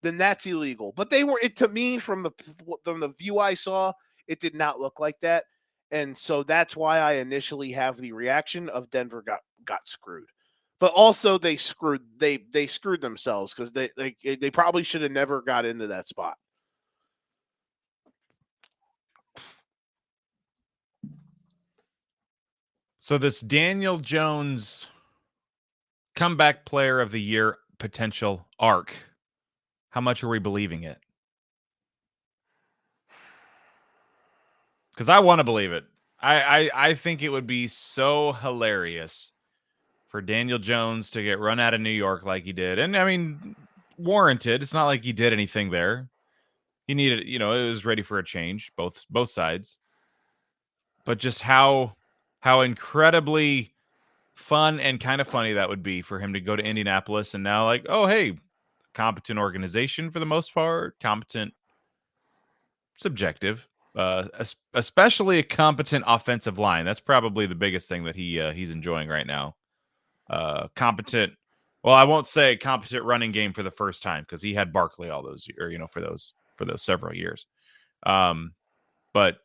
then that's illegal. But they were, it to me, from the view I saw, it did not look like that. And so that's why I initially have the reaction of Denver got screwed. but also they screwed themselves because they probably should have never got into that spot. So this Daniel Jones comeback player of the year potential arc, how much are we believing it? Because I want to believe it. I think it would be so hilarious for Daniel Jones to get run out of New York like he did. And I mean, warranted. It's not like he did anything there. He needed, it was ready for a change, both sides. But just how incredibly fun and kind of funny that would be for him to go to Indianapolis and now like, oh hey, competent organization for the most part, competent subjective. Especially a competent offensive line. That's probably the biggest thing that he's enjoying right now. Competent. Well, I won't say competent running game for the first time because he had Barkley all those years, for those several years. But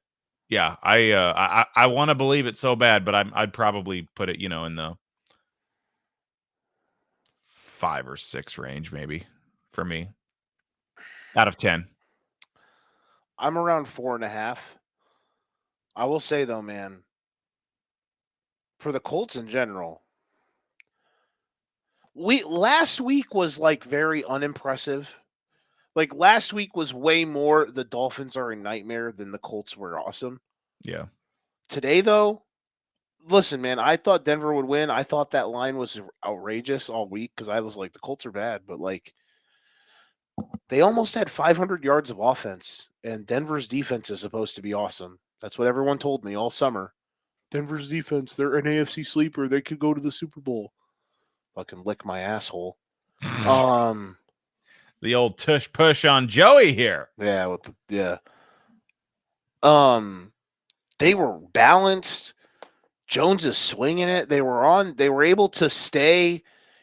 yeah, I want to believe it so bad, but I'd probably put it, in the 5 or 6 range, maybe for me, out of 10. I'm around 4.5. I will say though, man, for the Colts in general, last week was like very unimpressive. Like last week was way more the Dolphins are a nightmare than the Colts were awesome. Yeah. Today though, listen, man, I thought Denver would win. I thought that line was outrageous all week because I was like, the Colts are bad, but like they almost had 500 yards of offense, and Denver's defense is supposed to be awesome. That's what everyone told me all summer. Denver's defense, they're an AFC sleeper. They could go to the Super Bowl. Fucking lick my asshole. The old tush push on Joey here. Yeah, they were balanced. Jones is swinging it. They were able to stay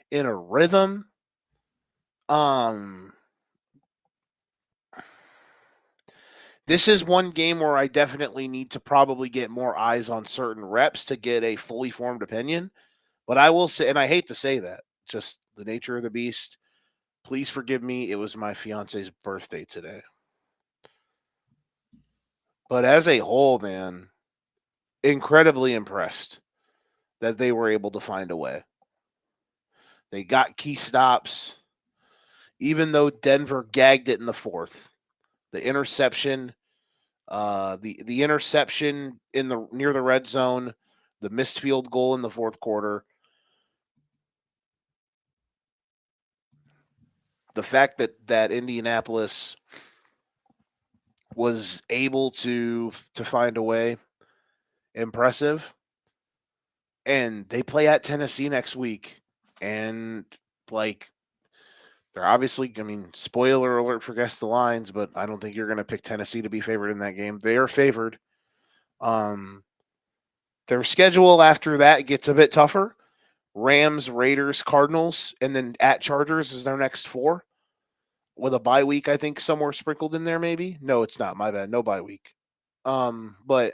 in a rhythm. This is one game where I definitely need to probably get more eyes on certain reps to get a fully formed opinion. But I will say, and I hate to say that, just the nature of the beast. Please forgive me. It was my fiance's birthday today. But as a whole, man, incredibly impressed that they were able to find a way. They got key stops, even though Denver gagged it in the fourth. The interception, the interception in the near the red zone, the missed field goal in the fourth quarter. The fact that Indianapolis was able to find a way, impressive. And they play at Tennessee next week, and like they're obviously, I mean, spoiler alert for Guess the Lines, but I don't think you're going to pick Tennessee to be favored in that game. They are favored. Their schedule after that gets a bit tougher. Rams, Raiders, Cardinals, and then at Chargers is their next 4. With a bye week, I think somewhere sprinkled in there, maybe. No, it's not. My bad. No bye week. But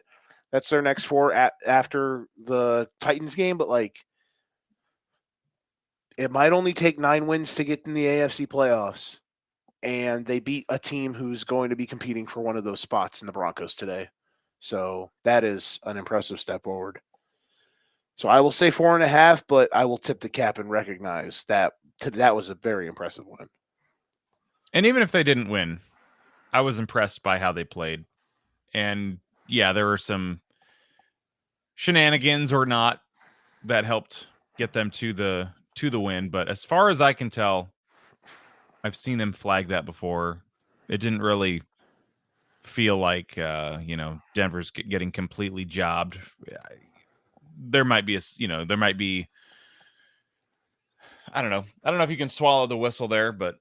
that's their next 4 after the Titans game. But like, it might only take 9 wins to get in the AFC playoffs, and they beat a team who's going to be competing for one of those spots in the Broncos today. So that is an impressive step forward. So I will say 4.5, but I will tip the cap and recognize that that was a very impressive win. And even if they didn't win, I was impressed by how they played. And yeah, there were some shenanigans or not that helped get them to the win. But as far as I can tell, I've seen them flag that before. It didn't really feel like Denver's getting completely jobbed. There might be I don't know. I don't know if you can swallow the whistle there, but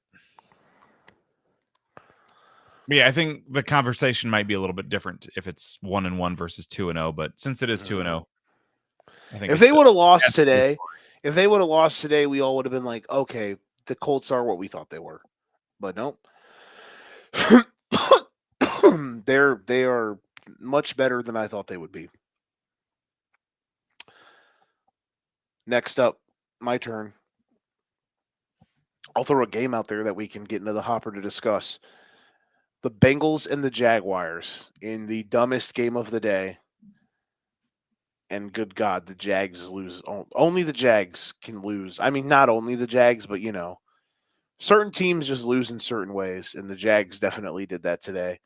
yeah, I think the conversation might be a little bit different if it's 1-1 versus 2-0. But since it is 2-0, I think if they would have lost today, we all would have been like, okay, the Colts are what we thought they were. But nope. They are much better than I thought they would be. Next up, My turn. I'll throw a game out there that we can get into the hopper to discuss. The Bengals and the Jaguars in the dumbest game of the day. And good God, the Jags lose. Only the Jags can lose. I mean, not only the Jags, but certain teams just lose in certain ways, and the Jags definitely did that today.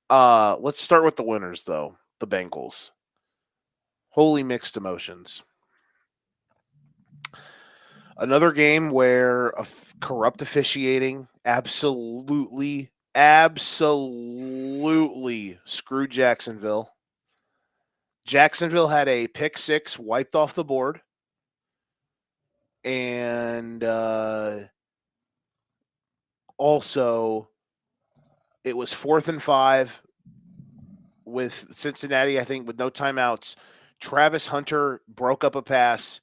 Let's start with the winners, though. The Bengals. Holy mixed emotions. Another game where corrupt officiating absolutely screwed Jacksonville. Jacksonville had a pick six wiped off the board. And also, it was 4th and 5 with Cincinnati, I think, with no timeouts. Travis Hunter broke up a pass,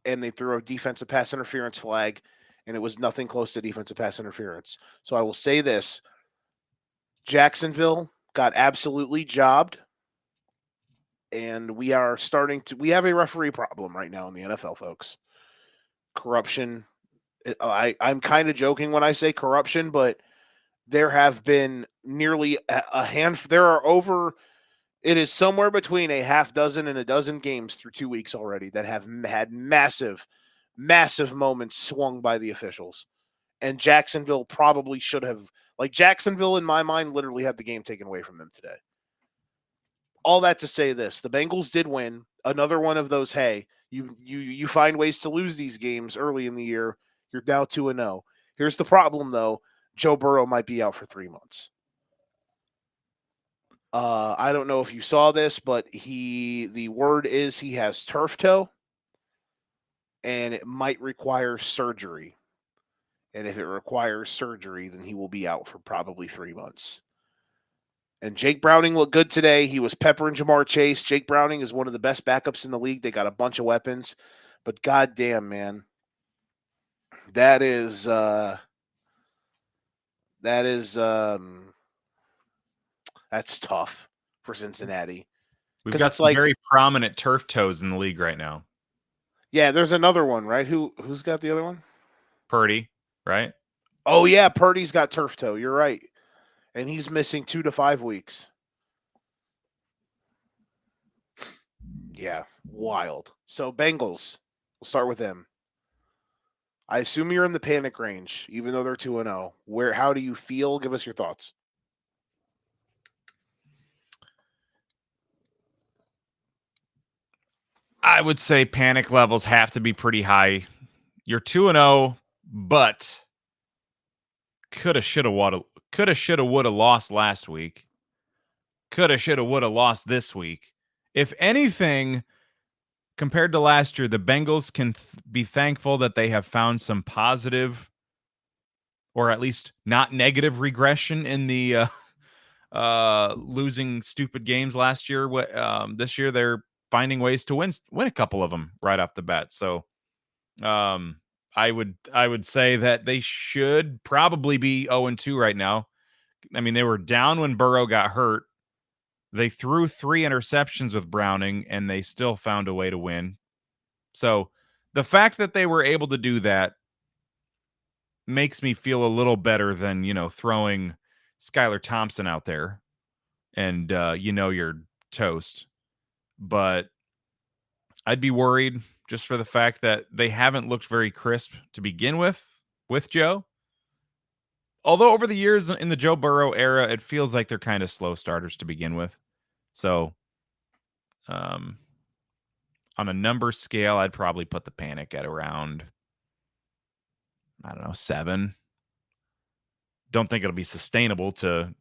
and they threw a defensive pass interference flag, and it was nothing close to defensive pass interference. So I will say this. Jacksonville got absolutely jobbed, and we have a referee problem right now in the NFL, folks. Corruption. I'm kind of joking when I say corruption, but there have been nearly a handful. It is somewhere between a half dozen and a dozen games through 2 weeks already that have had massive moments swung by the officials. And Jacksonville probably should have, Jacksonville in my mind literally had the game taken away from them today. All that to say this, the Bengals did win. Another one of those, hey, you find ways to lose these games early in the year. You're down 2-0. Here's the problem, though. Joe Burrow might be out for 3 months. I don't know if you saw this, but the word is he has turf toe, and it might require surgery. And if it requires surgery, then he will be out for probably 3 months. And Jake Browning looked good today. He was peppering Jamar Chase. Jake Browning is one of the best backups in the league. They got a bunch of weapons, but goddamn, man, that is that's tough for Cincinnati. We've got some very prominent turf toes in the league right now. Yeah, there's another one, right? Who's got the other one? Purdy, right? Oh yeah, Purdy's got turf toe. You're right, and he's missing 2 to 5 weeks. Yeah, wild. So Bengals, we'll start with them. I assume you're in the panic range, even though they're 2-0. How do you feel? Give us your thoughts. I would say panic levels have to be pretty high. You're 2-0, but coulda, shoulda, woulda lost last week. Coulda, shoulda, woulda lost this week. If anything, compared to last year, the Bengals can be thankful that they have found some positive, or at least not negative regression in the losing stupid games last year. This year they're finding ways to win a couple of them right off the bat. So I would say that they should probably be 0-2 right now. I mean, they were down when Burrow got hurt. They threw 3 interceptions with Browning, and they still found a way to win. So the fact that they were able to do that makes me feel a little better than, throwing Skylar Thompson out there and, you're toast. But I'd be worried just for the fact that they haven't looked very crisp to begin with Joe. Although over the years in the Joe Burrow era, it feels like they're kind of slow starters to begin with. So, on a number scale, I'd probably put the panic at around, I don't know, 7. Don't think it'll be sustainable to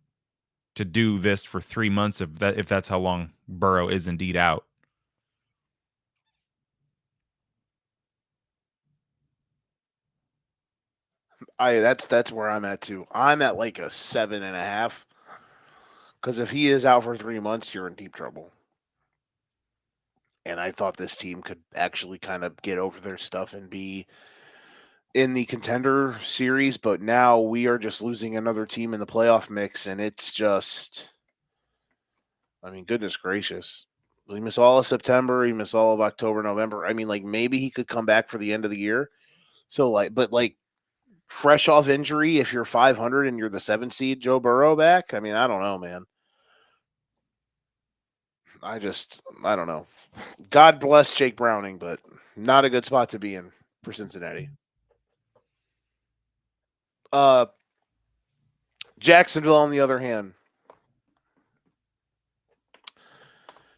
do this for 3 months if that's how long Burrow is indeed out. That's where I'm at too. I'm at like a 7.5. Because if he is out for 3 months, you're in deep trouble. And I thought this team could actually kind of get over their stuff and be in the contender series, but now we are just losing another team in the playoff mix, and it's just, I mean, goodness gracious. He missed all of September. He missed all of October, November. I mean, like maybe he could come back for the end of the year. So like, but like fresh off injury, if you're 500 and you're the 7th seed, Joe Burrow back. I mean, I don't know, man. I don't know. God bless Jake Browning, but not a good spot to be in for Cincinnati. Uh, Jacksonville, on the other hand,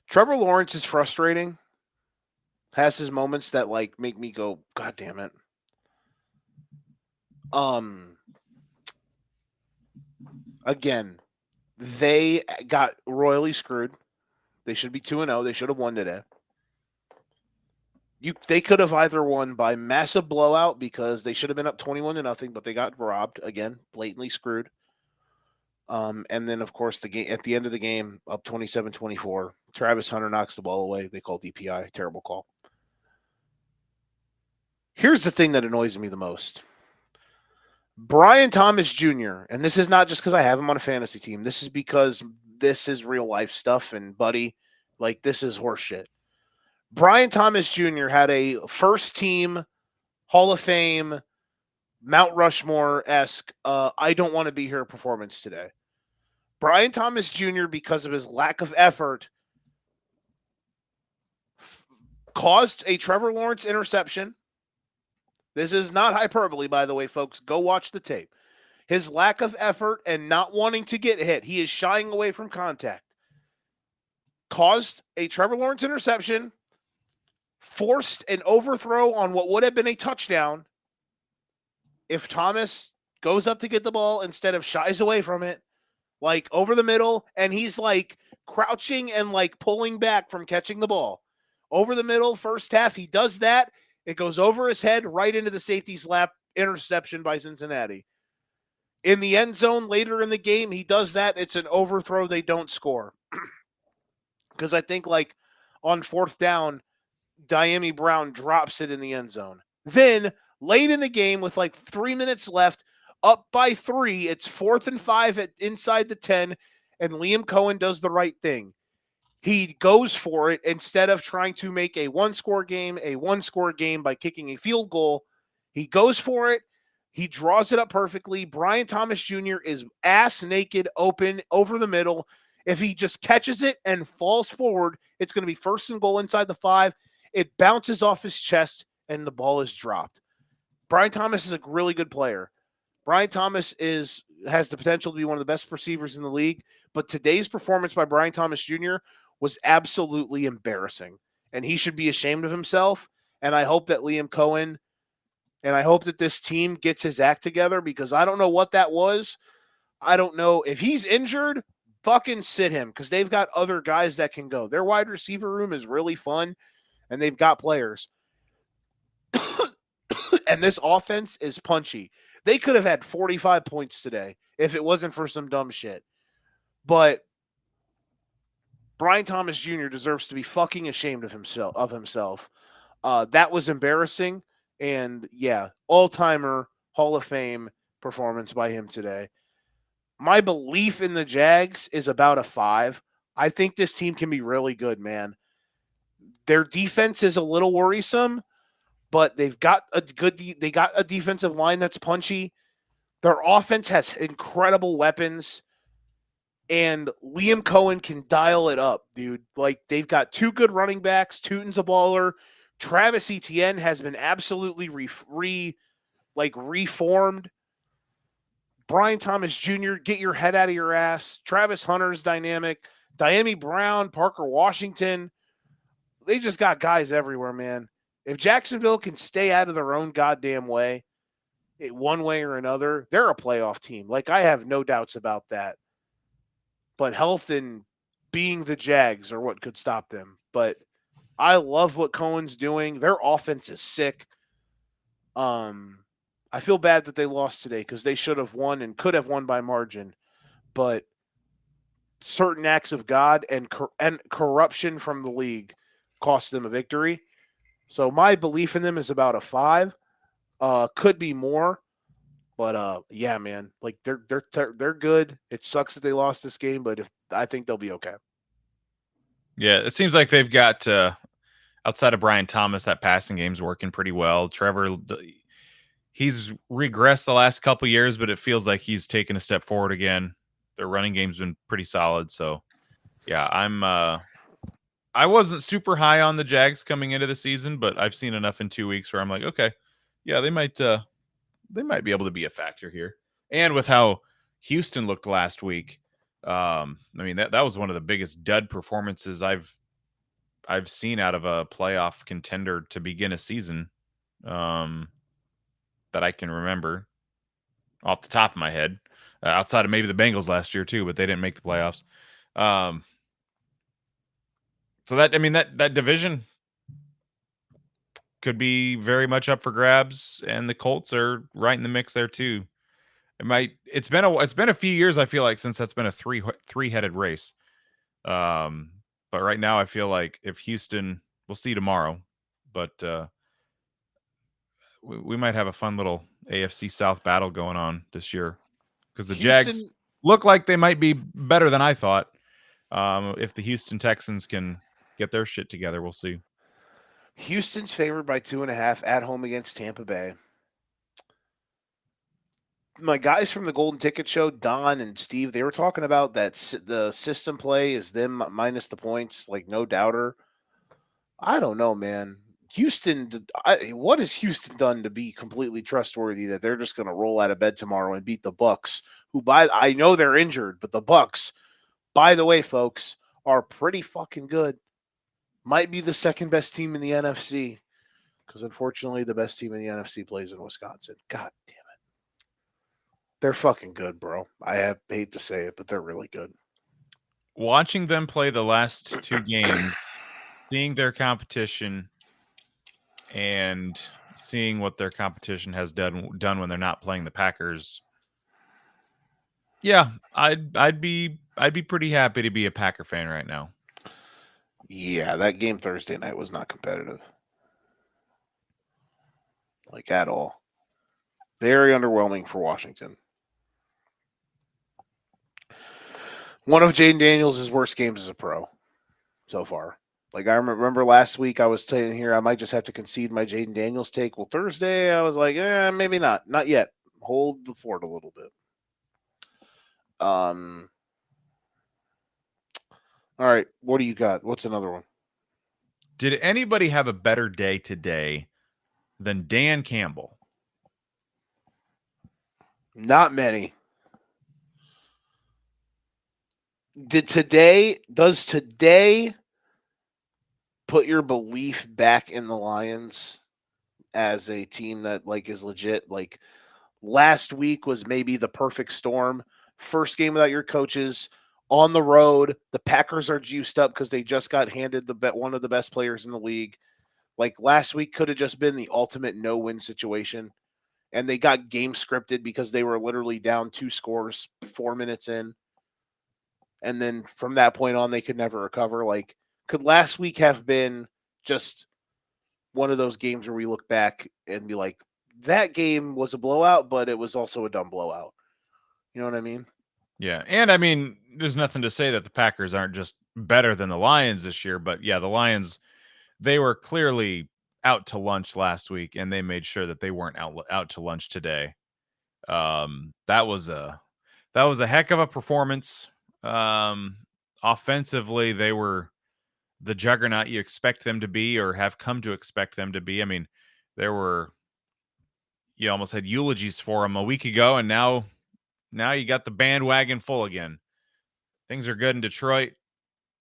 Trevor Lawrence is frustrating. Has his moments that like make me go, God damn it. Um, Again, they got royally screwed. They should be 2-0. They should have won today. They could have either won by massive blowout because they should have been up 21-0, but they got robbed again, blatantly screwed. And then of course the game at the end of the game, up 27-24. Travis Hunter knocks the ball away. They call DPI. Terrible call. Here's the thing that annoys me the most. Brian Thomas Jr., and this is not just because I have him on a fantasy team. This is because this is real life stuff, and buddy, like this is horseshit. Brian Thomas Jr. had a first team Hall of Fame Mount Rushmore-esque I don't want to be here performance today. Brian Thomas Jr., because of his lack of effort, caused a Trevor Lawrence interception. This is not hyperbole, by the way, folks. Go watch the tape. His lack of effort and not wanting to get hit, he is shying away from contact, caused a Trevor Lawrence interception, forced an overthrow on what would have been a touchdown if Thomas goes up to get the ball instead of shies away from it, like over the middle, and he's like crouching and like pulling back from catching the ball. Over the middle, first half, he does that. It goes over his head right into the safety's lap, interception by Cincinnati. In the end zone later in the game, he does that. It's an overthrow. They don't score. Because I think like on 4th down, Diami Brown drops it in the end zone. Then late in the game with like 3 minutes left, up by 3, it's 4th and 5 at inside the 10, and Liam Cohen does the right thing. He goes for it instead of trying to make a one-score game by kicking a field goal. He goes for it. He draws it up perfectly. Brian Thomas Jr. is ass naked, open, over the middle. If he just catches it and falls forward, it's going to be 1st and goal inside the 5. It bounces off his chest, and the ball is dropped. Brian Thomas is a really good player. Brian Thomas has the potential to be one of the best receivers in the league, but today's performance by Brian Thomas Jr. was absolutely embarrassing, and he should be ashamed of himself. And I hope that Liam Cohen and I hope that this team gets his act together, because I don't know what that was. I don't know if he's injured. Fucking sit him, because they've got other guys that can go. Their wide receiver room is really fun, and they've got players. And this offense is punchy. They could have had 45 points today if it wasn't for some dumb shit. But Brian Thomas Jr. deserves to be fucking ashamed of himself. That was embarrassing. And yeah, all-timer Hall of Fame performance by him today. My belief in the Jags is about a 5. I think this team can be really good, man. Their defense is a little worrisome, but they got a defensive line that's punchy. Their offense has incredible weapons, and Liam Cohen can dial it up, dude. Like, they've got 2 good running backs. Tootin's a baller. Travis Etienne has been absolutely reformed. Brian Thomas Jr., get your head out of your ass. Travis Hunter's dynamic. Diami Brown, Parker Washington. They just got guys everywhere, man. If Jacksonville can stay out of their own goddamn way, one way or another, they're a playoff team. Like, I have no doubts about that. But health and being the Jags are what could stop them. But I love what Cohen's doing. Their offense is sick. I feel bad that they lost today, because they should have won and could have won by margin. But certain acts of God and corruption from the league cost them a victory. So my belief in them is about a 5. Could be more, but yeah, man, like they're good. It sucks that they lost this game, but I think they'll be okay. Yeah, it seems like they've got outside of Brian Thomas, that passing game's working pretty well. He's regressed the last couple years, but it feels like he's taken a step forward again. Their running game's been pretty solid, so yeah, I wasn't super high on the Jags coming into the season, but I've seen enough in 2 weeks where I'm like, okay, yeah, they might be able to be a factor here. And with how Houston looked last week, I mean that was one of the biggest dud performances I've seen out of a playoff contender to begin a season, um, that I can remember off the top of my head, outside of maybe the Bengals last year too, but they didn't make the playoffs. Um, so that I mean that division could be very much up for grabs, and the Colts are right in the mix there too. It's been a few years I feel like since that's been a three-headed race. Um, but right now I feel like if Houston, we'll see tomorrow, but we might have a fun little AFC South battle going on this year because the Jags Houston look like they might be better than I thought. If the Houston Texans can get their shit together, we'll see. Houston's favored by 2.5 at home against Tampa Bay. My guys from the Golden Ticket Show, Don and Steve, they were talking about that the system play is them minus the points, like no doubter. I don't know, man. What has Houston done to be completely trustworthy that they're just going to roll out of bed tomorrow and beat the Bucks? I know they're injured, but the Bucks, by the way, folks, are pretty fucking good. Might be the second best team in the NFC because unfortunately the best team in the NFC plays in Wisconsin. God damn it. They're fucking good, bro. Hate to say it, but they're really good. Watching them play the last two games, seeing their competition and seeing what their competition has done when they're not playing the Packers. Yeah, I'd be pretty happy to be a Packer fan right now. Yeah, that game Thursday night was not competitive. Like at all. Very underwhelming for Washington. One of Jaden Daniels' worst games as a pro so far. Like I remember last week I was saying here I might just have to concede my Jaden Daniels take. Well, Thursday I was like, maybe not. Not yet. Hold the fort a little bit. All right. What do you got? What's another one? Did anybody have a better day today than Dan Campbell? Not many. Does today put your belief back in the Lions as a team that like is legit? Like last week was maybe the perfect storm. First game without your coaches on the road. The Packers are juiced up because they just got handed one of the best players in the league. Like last week could have just been the ultimate no-win situation. And they got game scripted because they were literally down 2 scores 4 minutes in. And then from that point on, they could never recover. Like, could last week have been just one of those games where we look back and be like, that game was a blowout, but it was also a dumb blowout. You know what I mean? Yeah, and I mean, there's nothing to say that the Packers aren't just better than the Lions this year, but yeah, the Lions, they were clearly out to lunch last week, and they made sure that they weren't out to lunch today. That was a heck of a performance. Um, Offensively, they were the juggernaut you expect them to be, or have come to expect them to be. I mean, there were you almost had eulogies for them a week ago, and now you got the bandwagon full again. Things are good in Detroit,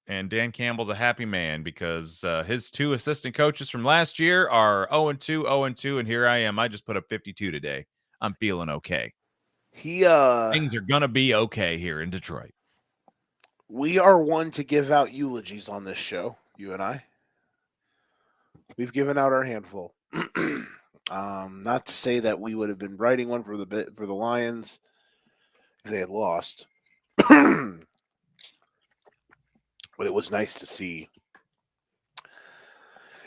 and Dan Campbell's a happy man because his two assistant coaches from last year are 0-2, 0-2, and here I am. I just put up 52 today. I'm feeling okay. He Things are gonna be okay here in Detroit. We are one to give out eulogies on this show, you and I. We've given out our handful. Not to say that we would have been writing one for the Lions if they had lost. But it was nice to see.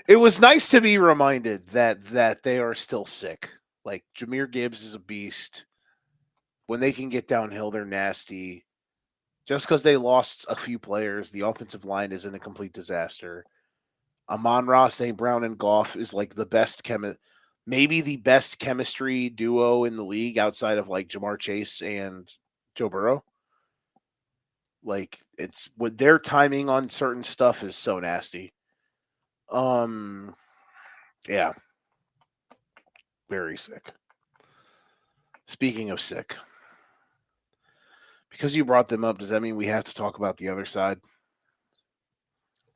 It was nice to be reminded that they are still sick. Like Jahmyr Gibbs is a beast. When they can get downhill, they're nasty. Just because they lost a few players, the offensive line isn't a complete disaster. Amon-Ra, St. Brown, and Goff is like the best maybe the best chemistry duo in the league outside of like Jamar Chase and Joe Burrow. Like it's with their timing on certain stuff is so nasty. Um, yeah, very sick. Speaking of sick, because you brought them up, does that mean we have to talk about the other side?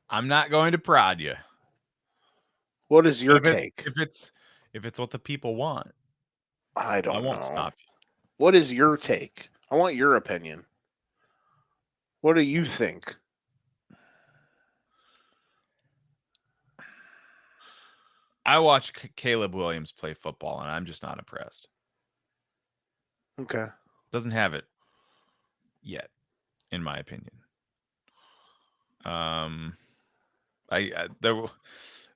I'm not going to prod you. What is your If it take? if it's what the people want, I I don't won't know. stop you. What is your take? I want your opinion. What do you think? I watch Caleb Williams play football, and I'm just not impressed. Okay. Doesn't have it yet, in my opinion.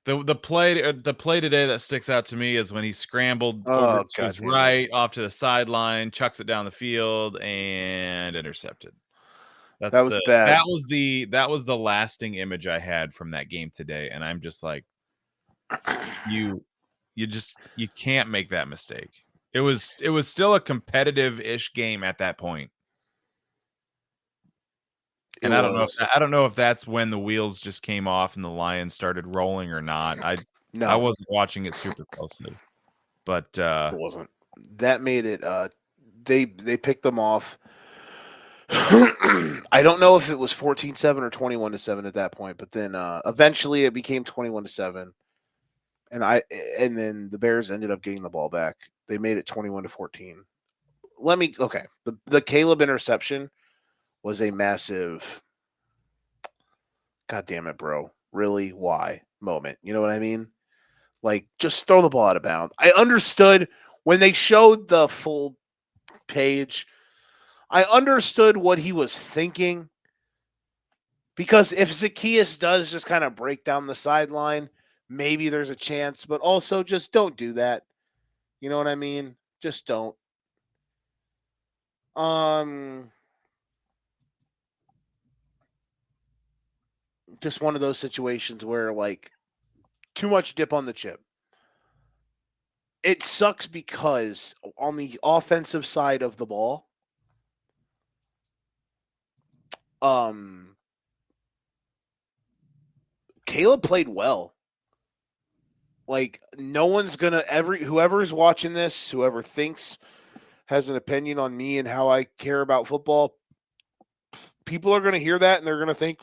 The play today that sticks out to me is when he scrambled over Oh, to god his damn it. right, off to the sideline, chucks it down the field, and intercepted. That was bad. That was the lasting image I had from that game today, and I'm just like, you you can't make that mistake. It was still a competitive-ish game at that point. It And was. I don't know if that's when the wheels just came off and the Lions started rolling or not. I No, wasn't watching it super closely. But it wasn't. That made it they picked them off. I don't know if it was 14-7 or 21-7 at that point, but then eventually it became 21-7. And then the Bears ended up getting the ball back. They made it 21-14. The Caleb interception was a massive god damn it, bro. Really? Why? Moment. You know what I mean? Like, just throw the ball out of bounds. I understood when they showed the full page. I understood what he was thinking because if Zacchaeus does just kind of break down the sideline, maybe there's a chance, but also just don't do that. You know what I mean? Just don't. Um, just one of those situations where like too much dip on the chip. It sucks because on the offensive side of the ball, um, Caleb played well. Like no one's gonna whoever's watching this, whoever thinks has an opinion on me and how I care about football, people are gonna hear that and they're gonna think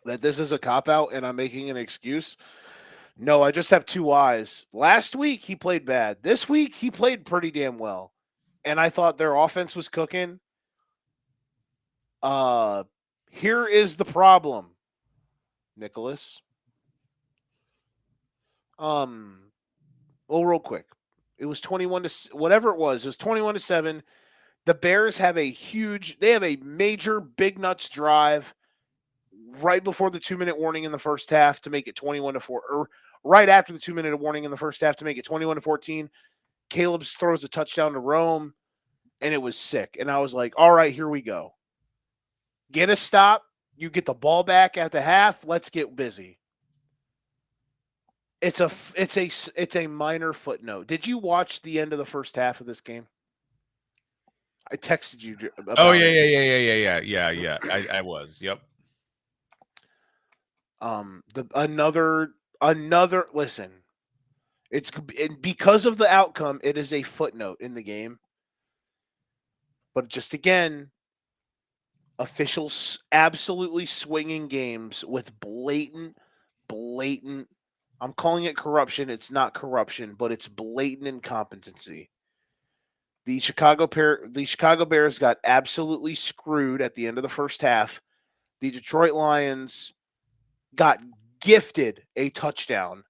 that this is a cop out and I'm making an excuse. No, I just have two eyes. Last week he played bad. This week he played pretty damn well. And I thought their offense was cooking. Uh Here is the problem, Nicholas. Um well, real quick. It was 21 to whatever it was. It was 21-7. The Bears have they have a major big nuts drive right before the 2-minute warning in the first half to make it 21-4, or right after the 2-minute warning in the first half to make it 21-14. Caleb throws a touchdown to Rome, and it was sick. And I was like, all right, here we go. Get a stop. You get the ball back at the half. Let's get busy. It's a minor footnote. Did you watch the end of the first half of this game? I texted you about oh it. yeah. I was. Yep. The another listen. It's because of the outcome. It is a footnote in the game, but just again, officials absolutely swinging games with blatant. I'm calling it corruption. It's not corruption, but it's blatant incompetency. The Chicago Bears got absolutely screwed at the end of the first half. The Detroit Lions got gifted a touchdown.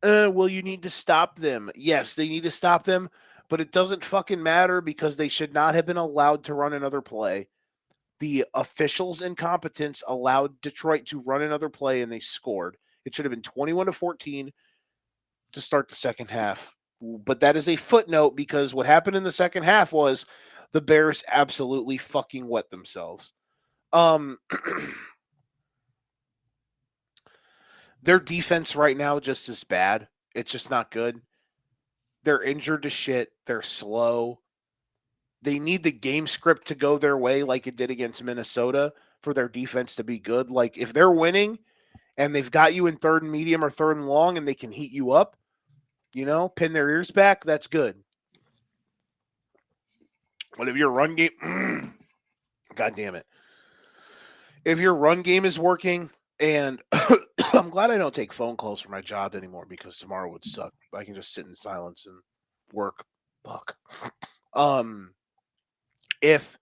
Well, you need to stop them. Yes, they need to stop them, but it doesn't fucking matter because they should not have been allowed to run another play. The officials' incompetence allowed Detroit to run another play and they scored. It should have been 21-14 to start the second half. But that is a footnote because what happened in the second half was the Bears absolutely fucking wet themselves. Um, their defense right now just is bad. It's just not good. They're injured to shit. They're slow. They need the game script to go their way like it did against Minnesota for their defense to be good. Like if they're winning and they've got you in third and medium or third and long and they can heat you up, pin their ears back, that's good. But if your run game, God damn it. If your run game is working, and I'm glad I don't take phone calls for my job anymore because tomorrow would suck. I can just sit in silence and work. Fuck. Um, if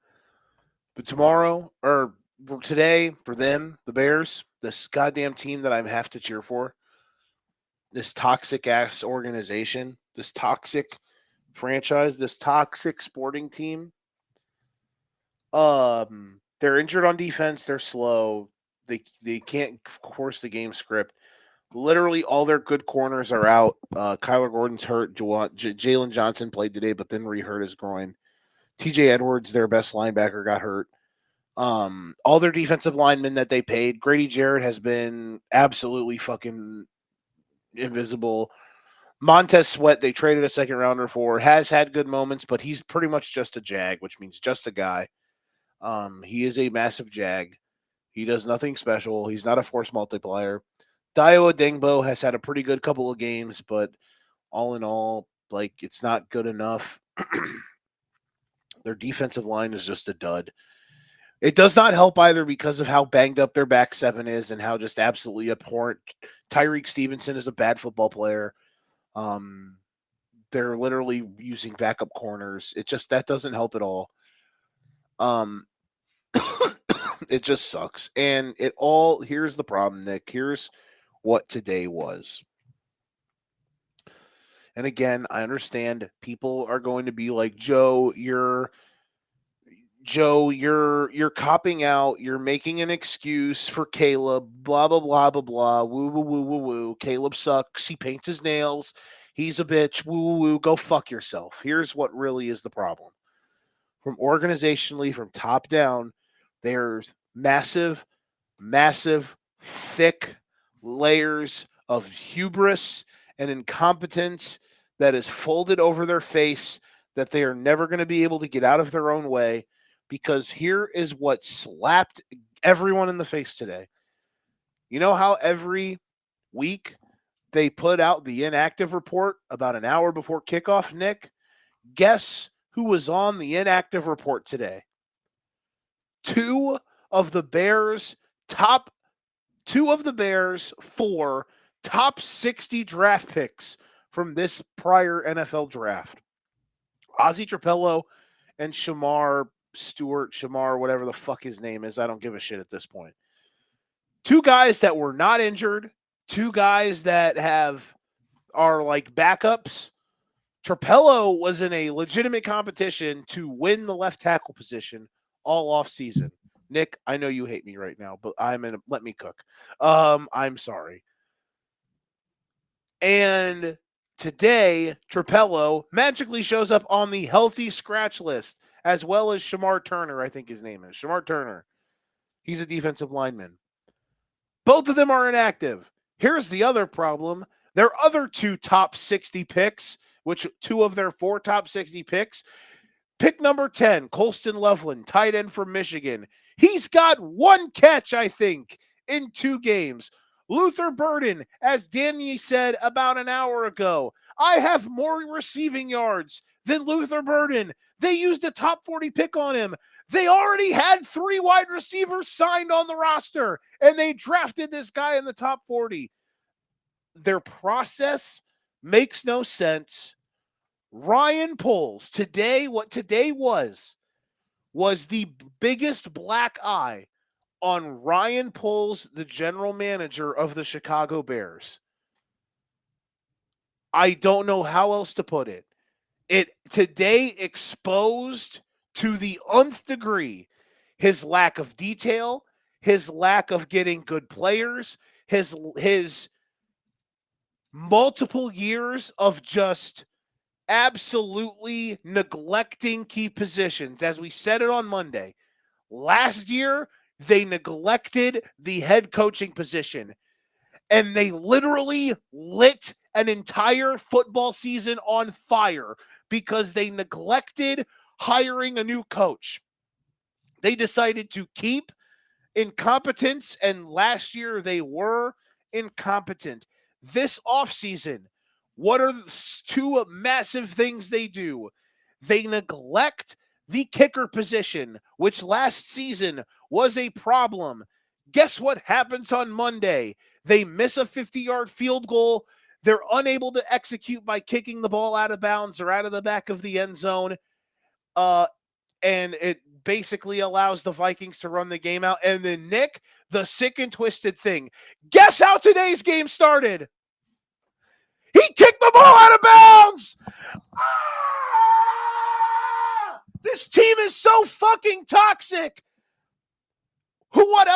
but tomorrow or today for them, the Bears, this goddamn team that I have to cheer for, this toxic ass organization, this toxic franchise, this toxic sporting team. They're injured on defense. They're slow. They can't course the game script. Literally, all their good corners are out. Kyler Gordon's hurt. Jalen Johnson played today, but then re-hurt his groin. T.J. Edwards, their best linebacker, got hurt. All their defensive linemen that they paid. Grady Jarrett has been absolutely fucking invisible. Montez Sweat, they traded a second rounder for, has had good moments, but he's pretty much just a jag, which means just a guy. He is a massive jag. He does nothing special. He's not a force multiplier. Dio Adengbo has had a pretty good couple of games, but all in all, like it's not good enough. Their defensive line is just a dud. It does not help either because of how banged up their back seven is and how just absolutely abhorrent Tyreek Stevenson is a bad football player. They're literally using backup corners. That doesn't help at all. It just sucks. And here's the problem, Nick. Here's what today was. And again, I understand people are going to be like, Joe, you're copping out. You're making an excuse for Caleb. Blah blah blah blah blah. Woo woo woo woo woo. Caleb sucks. He paints his nails. He's a bitch. Woo woo woo. Go fuck yourself. Here's what really is the problem. From organizationally, from top down, there's massive, thick layers of hubris and incompetence that is folded over their face that they are never going to be able to get out of their own way, because here is what slapped everyone in the face today. You know how every week they put out the inactive report about an hour before kickoff, Nick? Guess who was on the inactive report today? Two of the Bears' four top 60 draft picks from this prior NFL draft. Ozzie Trapello and Shamar, whatever the fuck his name is. I don't give a shit at this point. Two guys that were not injured. Two guys that are like backups. Trapello was in a legitimate competition to win the left tackle position all off season. Nick, I know you hate me right now, but let me cook. I'm sorry. And today, Trapello magically shows up on the healthy scratch list, as well as Shamar Turner, I think his name is. Shamar Turner. He's a defensive lineman. Both of them are inactive. Here's the other problem. Their other two top 60 picks, which two of their four top 60 picks, pick number 10, Colston Loveland, tight end from Michigan. He's got one catch, I think, in 2 games. Luther Burden, as Danny said about an hour ago, I have more receiving yards than Luther Burden. They used a top 40 pick on him. They already had 3 wide receivers signed on the roster, and they drafted this guy in the top 40. Their process makes no sense. Ryan Poles, what today was the biggest black eye on Ryan Poles, the general manager of the Chicago Bears. I don't know how else to put it. It today exposed to the nth degree his lack of detail, his lack of getting good players, his multiple years of just absolutely neglecting key positions. As we said it on Monday, last year they neglected the head coaching position, and they literally lit an entire football season on fire because they neglected hiring a new coach. They decided to keep incompetence, and last year they were incompetent. This offseason, what are the two massive things they do? They neglect the kicker position, which last season was a problem. Guess what happens on Monday? They miss a 50-yard field goal. They're unable to execute by kicking the ball out of bounds or out of the back of the end zone. And it basically allows the Vikings to run the game out. And then, Nick, the sick and twisted thing. Guess how today's game started? He kicked the ball out of bounds! Ah! This team is so fucking toxic. What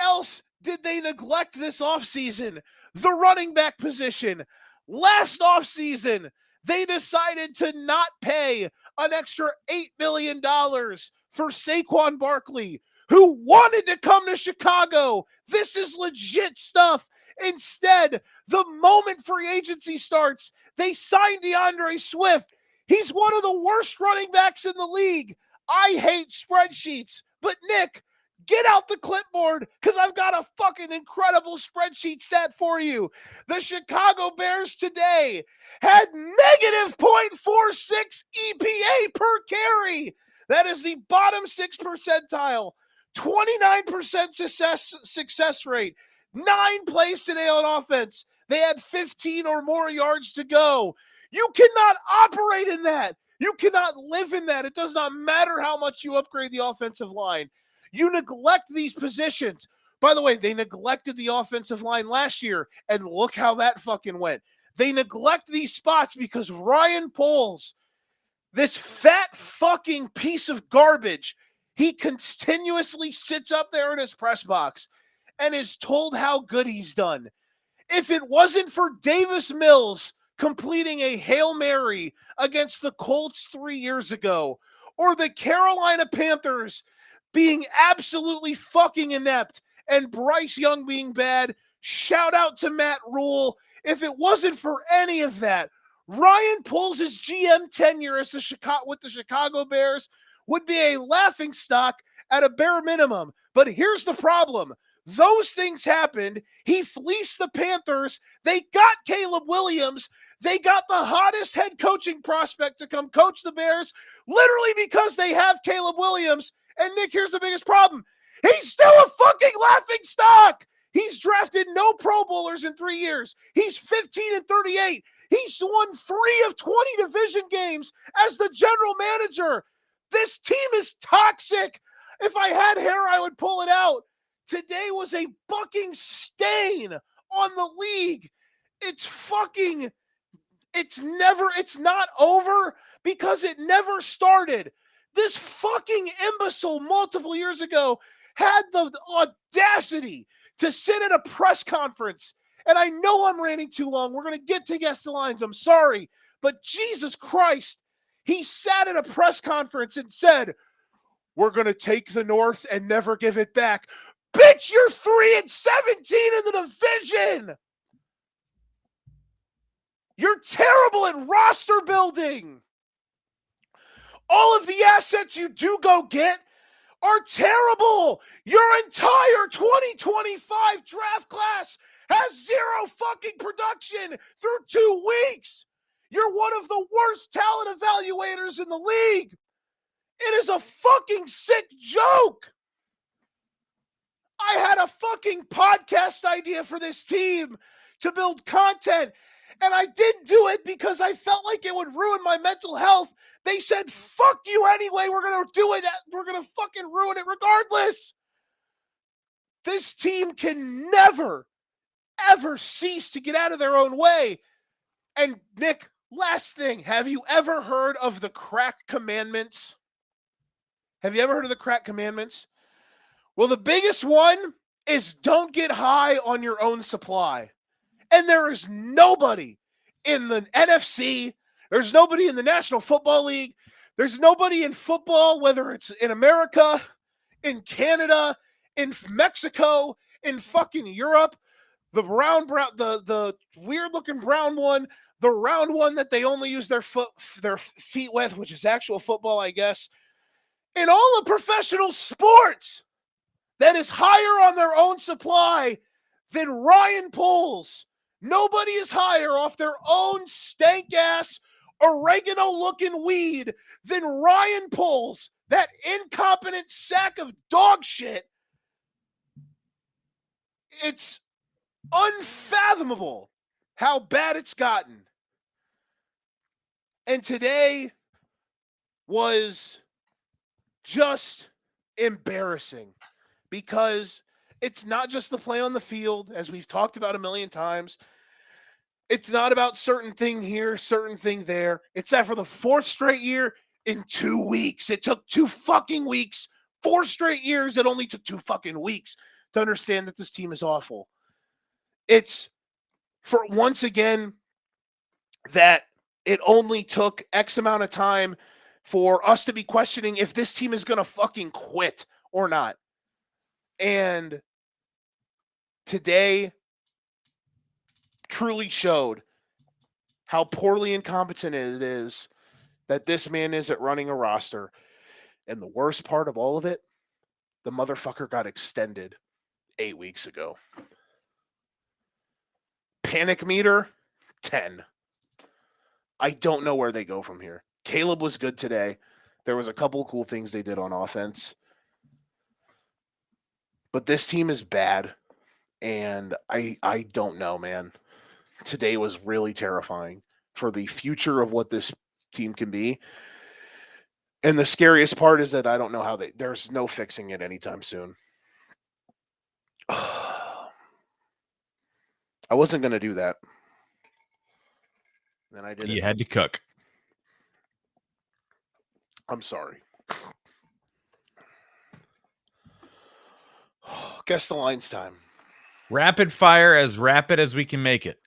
else did they neglect this offseason? The running back position. Last offseason, they decided to not pay an extra $8 million for Saquon Barkley, who wanted to come to Chicago. This is legit stuff. Instead, the moment free agency starts, they signed DeAndre Swift. He's one of the worst running backs in the league. I hate spreadsheets, but Nick, get out the clipboard because I've got a fucking incredible spreadsheet stat for you. The Chicago Bears today had negative 0.46 EPA per carry. That is the bottom 6 percentile. 29% success rate. 9 plays today on offense. They had 15 or more yards to go. You cannot operate in that. You cannot live in that. It does not matter how much you upgrade the offensive line. You neglect these positions. By the way, they neglected the offensive line last year, and look how that fucking went. They neglect these spots because Ryan Poles, this fat fucking piece of garbage, he continuously sits up there in his press box and is told how good he's done. If it wasn't for Davis Mills completing a Hail Mary against the Colts 3 years ago, or the Carolina Panthers being absolutely fucking inept and Bryce Young being bad, shout out to Matt Rule. If it wasn't for any of that, Ryan Poles' GM tenure as with the Chicago Bears would be a laughingstock at a bare minimum. But here's the problem. Those things happened. He fleeced the Panthers. They got Caleb Williams. They got the hottest head coaching prospect to come coach the Bears, literally because they have Caleb Williams. And Nick, here's the biggest problem. He's still a fucking laughingstock. He's drafted no Pro Bowlers in 3 years. He's 15-38. He's won 3 of 20 division games as the general manager. This team is toxic. If I had hair, I would pull it out. Today was a fucking stain on the league. It's not over because it never started. This fucking imbecile multiple years ago had the audacity to sit at a press conference. And I know I'm ranting too long. We're going to get to Guess the Lines. I'm sorry. But Jesus Christ, he sat at a press conference and said, we're going to take the North and never give it back. Bitch, you're 3-17 in the division. You're terrible at roster building. All of the assets you do go get are terrible. Your entire 2025 draft class has 0 fucking production through 2 weeks. You're one of the worst talent evaluators in the league. It is a fucking sick joke. I had a fucking podcast idea for this team to build content, and I didn't do it because I felt like it would ruin my mental health. They said, fuck you anyway. We're going to do it. We're going to fucking ruin it regardless. This team can never, ever cease to get out of their own way. And Nick, last thing. Have you ever heard of the crack commandments? Have you ever heard of the crack commandments? Well, the biggest one is don't get high on your own supply. And there is nobody in the NFC, There's nobody in the National Football League. There's nobody in football, whether it's in America, in Canada, in Mexico, in fucking Europe. The the weird looking brown one, the round one that they only use their feet with, which is actual football, I guess. In all of professional sports, that is higher on their own supply than Ryan Poles. Nobody is higher off their own stank ass oregano looking weed than Ryan Poles, that incompetent sack of dog shit. It's unfathomable how bad it's gotten. And today was just embarrassing because it's not just the play on the field, as we've talked about a million times. It's not about certain thing here, certain thing there. It's that for the fourth straight year in 2 weeks. It took 2 fucking weeks. 4 straight years, it only took 2 fucking weeks to understand that this team is awful. It's for once again that it only took X amount of time for us to be questioning if this team is going to fucking quit or not. And today truly showed how poorly incompetent it is that this man is at running a roster. And the worst part of all of it, the motherfucker got extended 8 weeks ago. Panic meter, 10. I don't know where they go from here. Caleb was good today. There was a couple of cool things they did on offense. But this team is bad. And I don't know, man. Today was really terrifying for the future of what this team can be. And the scariest part is that I don't know how there's no fixing it anytime soon. I wasn't going to do that. Then I did it. You had to cook. I'm sorry. Guess the lines time. Rapid fire, as rapid as we can make it.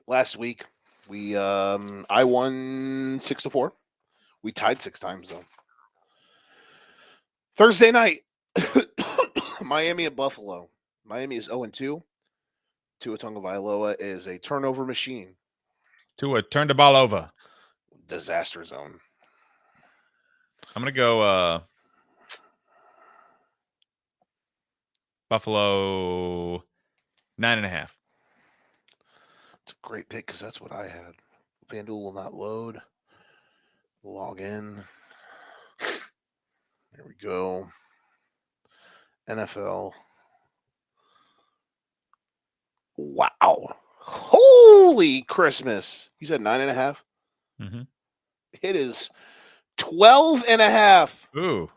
Last week, I won 6-4. We tied 6 times though. Thursday night, Miami at Buffalo. Miami is 0-2. Tua Tagovailoa is a turnover machine. Tua turned the ball over. Disaster zone. I'm gonna go Buffalo 9.5. It's a great pick because that's what I had. FanDuel will not load. Log in. There we go. NFL. Wow. Holy Christmas. You said 9.5? Mm-hmm. It is 12.5. Ooh.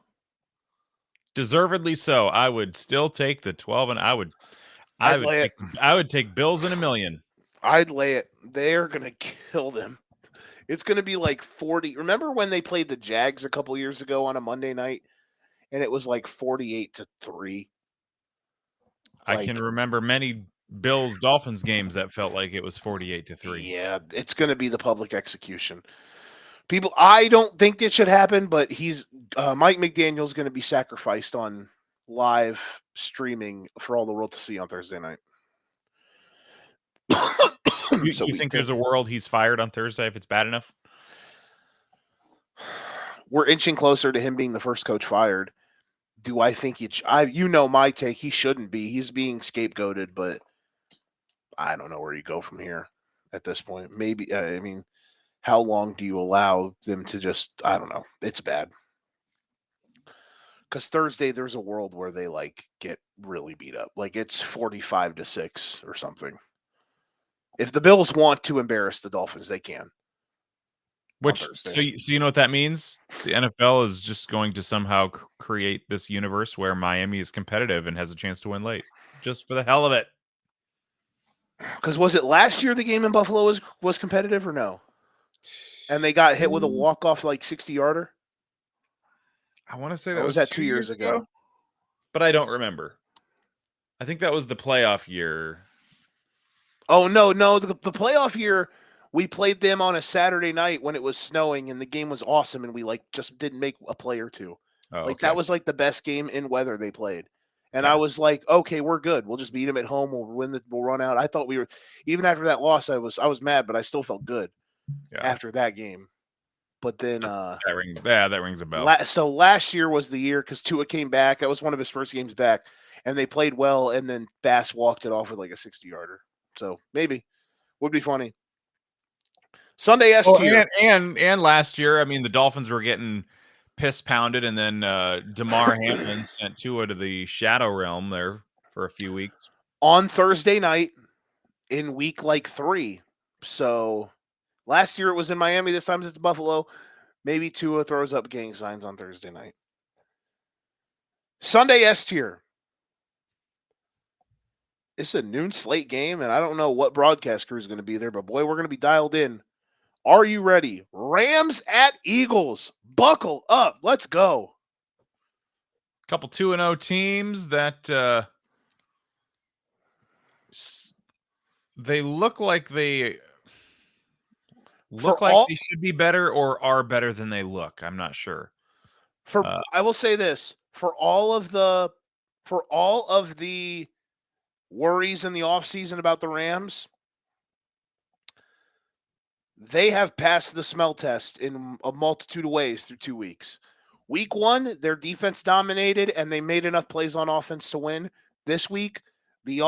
Deservedly so. I would still take the 12, and I would take Bills in a million. I'd lay it. They're gonna kill them. It's gonna be like 40. Remember when they played the Jags a couple years ago on a Monday night, and it was like 48-3. I can remember many Bills-Dolphins games that felt like it was 48-3. Yeah, it's gonna be the public execution. People, I don't think it should happen, but Mike McDaniel's going to be sacrificed on live streaming for all the world to see on Thursday night. You think there's a world he's fired on Thursday if it's bad enough? We're inching closer to him being the first coach fired. Do I think you know my take? He shouldn't be. He's being scapegoated, but I don't know where you go from here at this point. Maybe I mean, how long do you allow them to just? I don't know. It's bad. Because Thursday there's a world where they get really beat up. Like it's 45-6 or something. If the Bills want to embarrass the Dolphins, they can. So you know what that means? The NFL is just going to somehow create this universe where Miami is competitive and has a chance to win late, just for the hell of it. Because was it last year the game in Buffalo was competitive or no? And they got hit with a walk-off 60-yarder? I want to say that was that 2 years ago. But I don't remember. I think that was the playoff year. Oh no, the playoff year we played them on a Saturday night when it was snowing and the game was awesome and we like just didn't make a play or two. Oh, Like that okay. was like the best game in weather they played. And I Okay. was like, okay, we're good. We'll just beat them at home. We'll run out. I thought we were even after that loss. I was mad, but I still felt good Yeah. after that game. But then That rings a bell. so last year was the year because Tua came back. That was one of his first games back, and they played well. And then Bass walked it off with like a 60-yarder. So maybe would be funny. Sunday S Oh, tier. and last year, I mean, the Dolphins were getting piss pounded, and then Damar Hamlin sent Tua to the Shadow Realm there for a few weeks. On Thursday night in week like 3. So last year it was in Miami. This time it's Buffalo. Maybe Tua throws up gang signs on Thursday night. Sunday S tier. It's a noon slate game, and I don't know what broadcast crew is going to be there, but boy, we're going to be dialed in. Are you ready? Rams at Eagles. Buckle up. Let's go. Couple 2-0 teams that they look like they should be better or are better than they look. I'm not sure. I will say this, for all of the worries in the offseason about the Rams, they have passed the smell test in a multitude of ways through 2 weeks. Week 1, their defense dominated and they made enough plays on offense to win. This week, the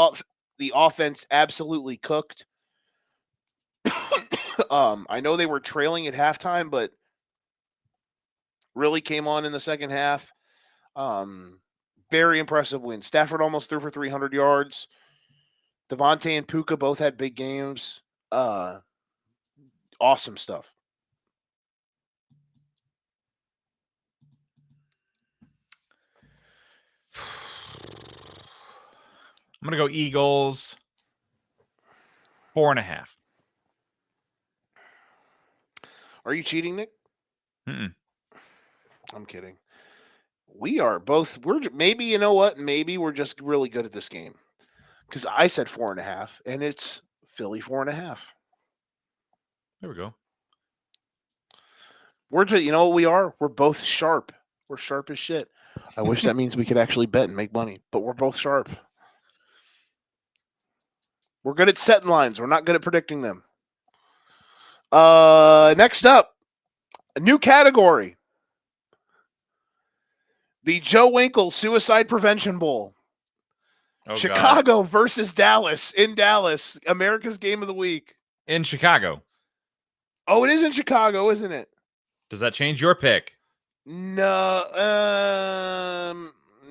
offense absolutely cooked. I know they were trailing at halftime, but really came on in the second half. Very impressive win. Stafford almost threw for 300 yards. Devontae and Puka both had big games. Awesome stuff. I'm going to go Eagles 4.5. Are you cheating, Nick? Mm-mm. I'm kidding. We are both. Maybe you know what? Maybe we're just really good at this game because I said 4.5, and it's Philly 4.5. There we go. You know what we are? We're both sharp. We're sharp as shit. I wish that means we could actually bet and make money, but we're both sharp. We're good at setting lines. We're not good at predicting them. Next up, a new category. The Joe Winkle Suicide Prevention Bowl. Oh, Chicago versus Dallas in Dallas. America's game of the week. In Chicago. Oh, it is in Chicago, isn't it? Does that change your pick? No,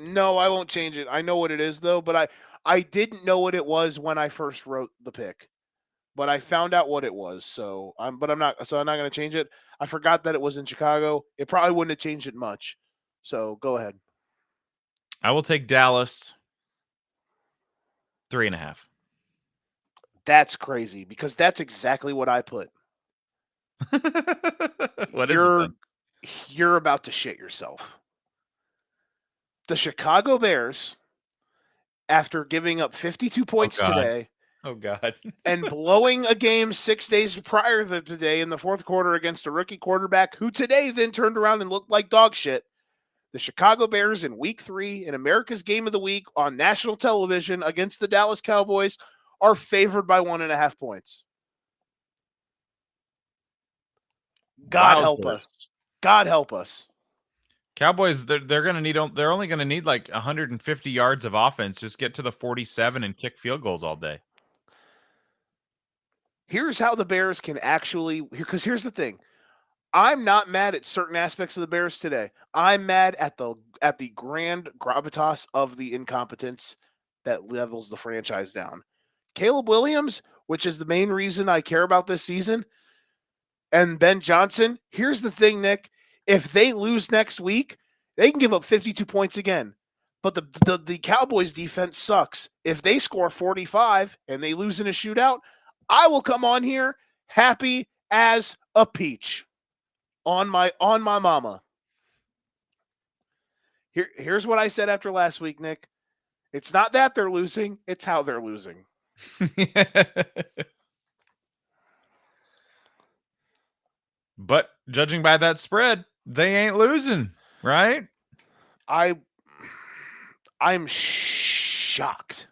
no, I won't change it. I know what it is though, but I didn't know what it was when I first wrote the pick. But I found out what it was, so I'm not going to change it. I forgot that it was in Chicago. It probably wouldn't have changed it much. So, go ahead. I will take Dallas 3.5. That's crazy because that's exactly what I put. What is it then? You're about to shit yourself. The Chicago Bears, after giving up 52 points today, oh God, and blowing a game 6 days prior to today in the fourth quarter against a rookie quarterback who today then turned around and looked like dog shit. The Chicago Bears in week 3 in America's game of the week on national television against the Dallas Cowboys are favored by 1.5 points. God help us. God help us. Cowboys, they're going to need. They're only going to need like 150 yards of offense. Just get to the 47 and kick field goals all day. Here's how the Bears can actually. Because here's the thing, I'm not mad at certain aspects of the Bears today. I'm mad at the grand gravitas of the incompetence that levels the franchise down. Caleb Williams, which is the main reason I care about this season, and Ben Johnson. Here's the thing, Nick. If they lose next week, they can give up 52 points again. But the Cowboys defense sucks. If they score 45 and they lose in a shootout, I will come on here happy as a peach on my mama. Here's what I said after last week, Nick. It's not that they're losing, it's how they're losing. But judging by that spread, they ain't losing, right? I'm shocked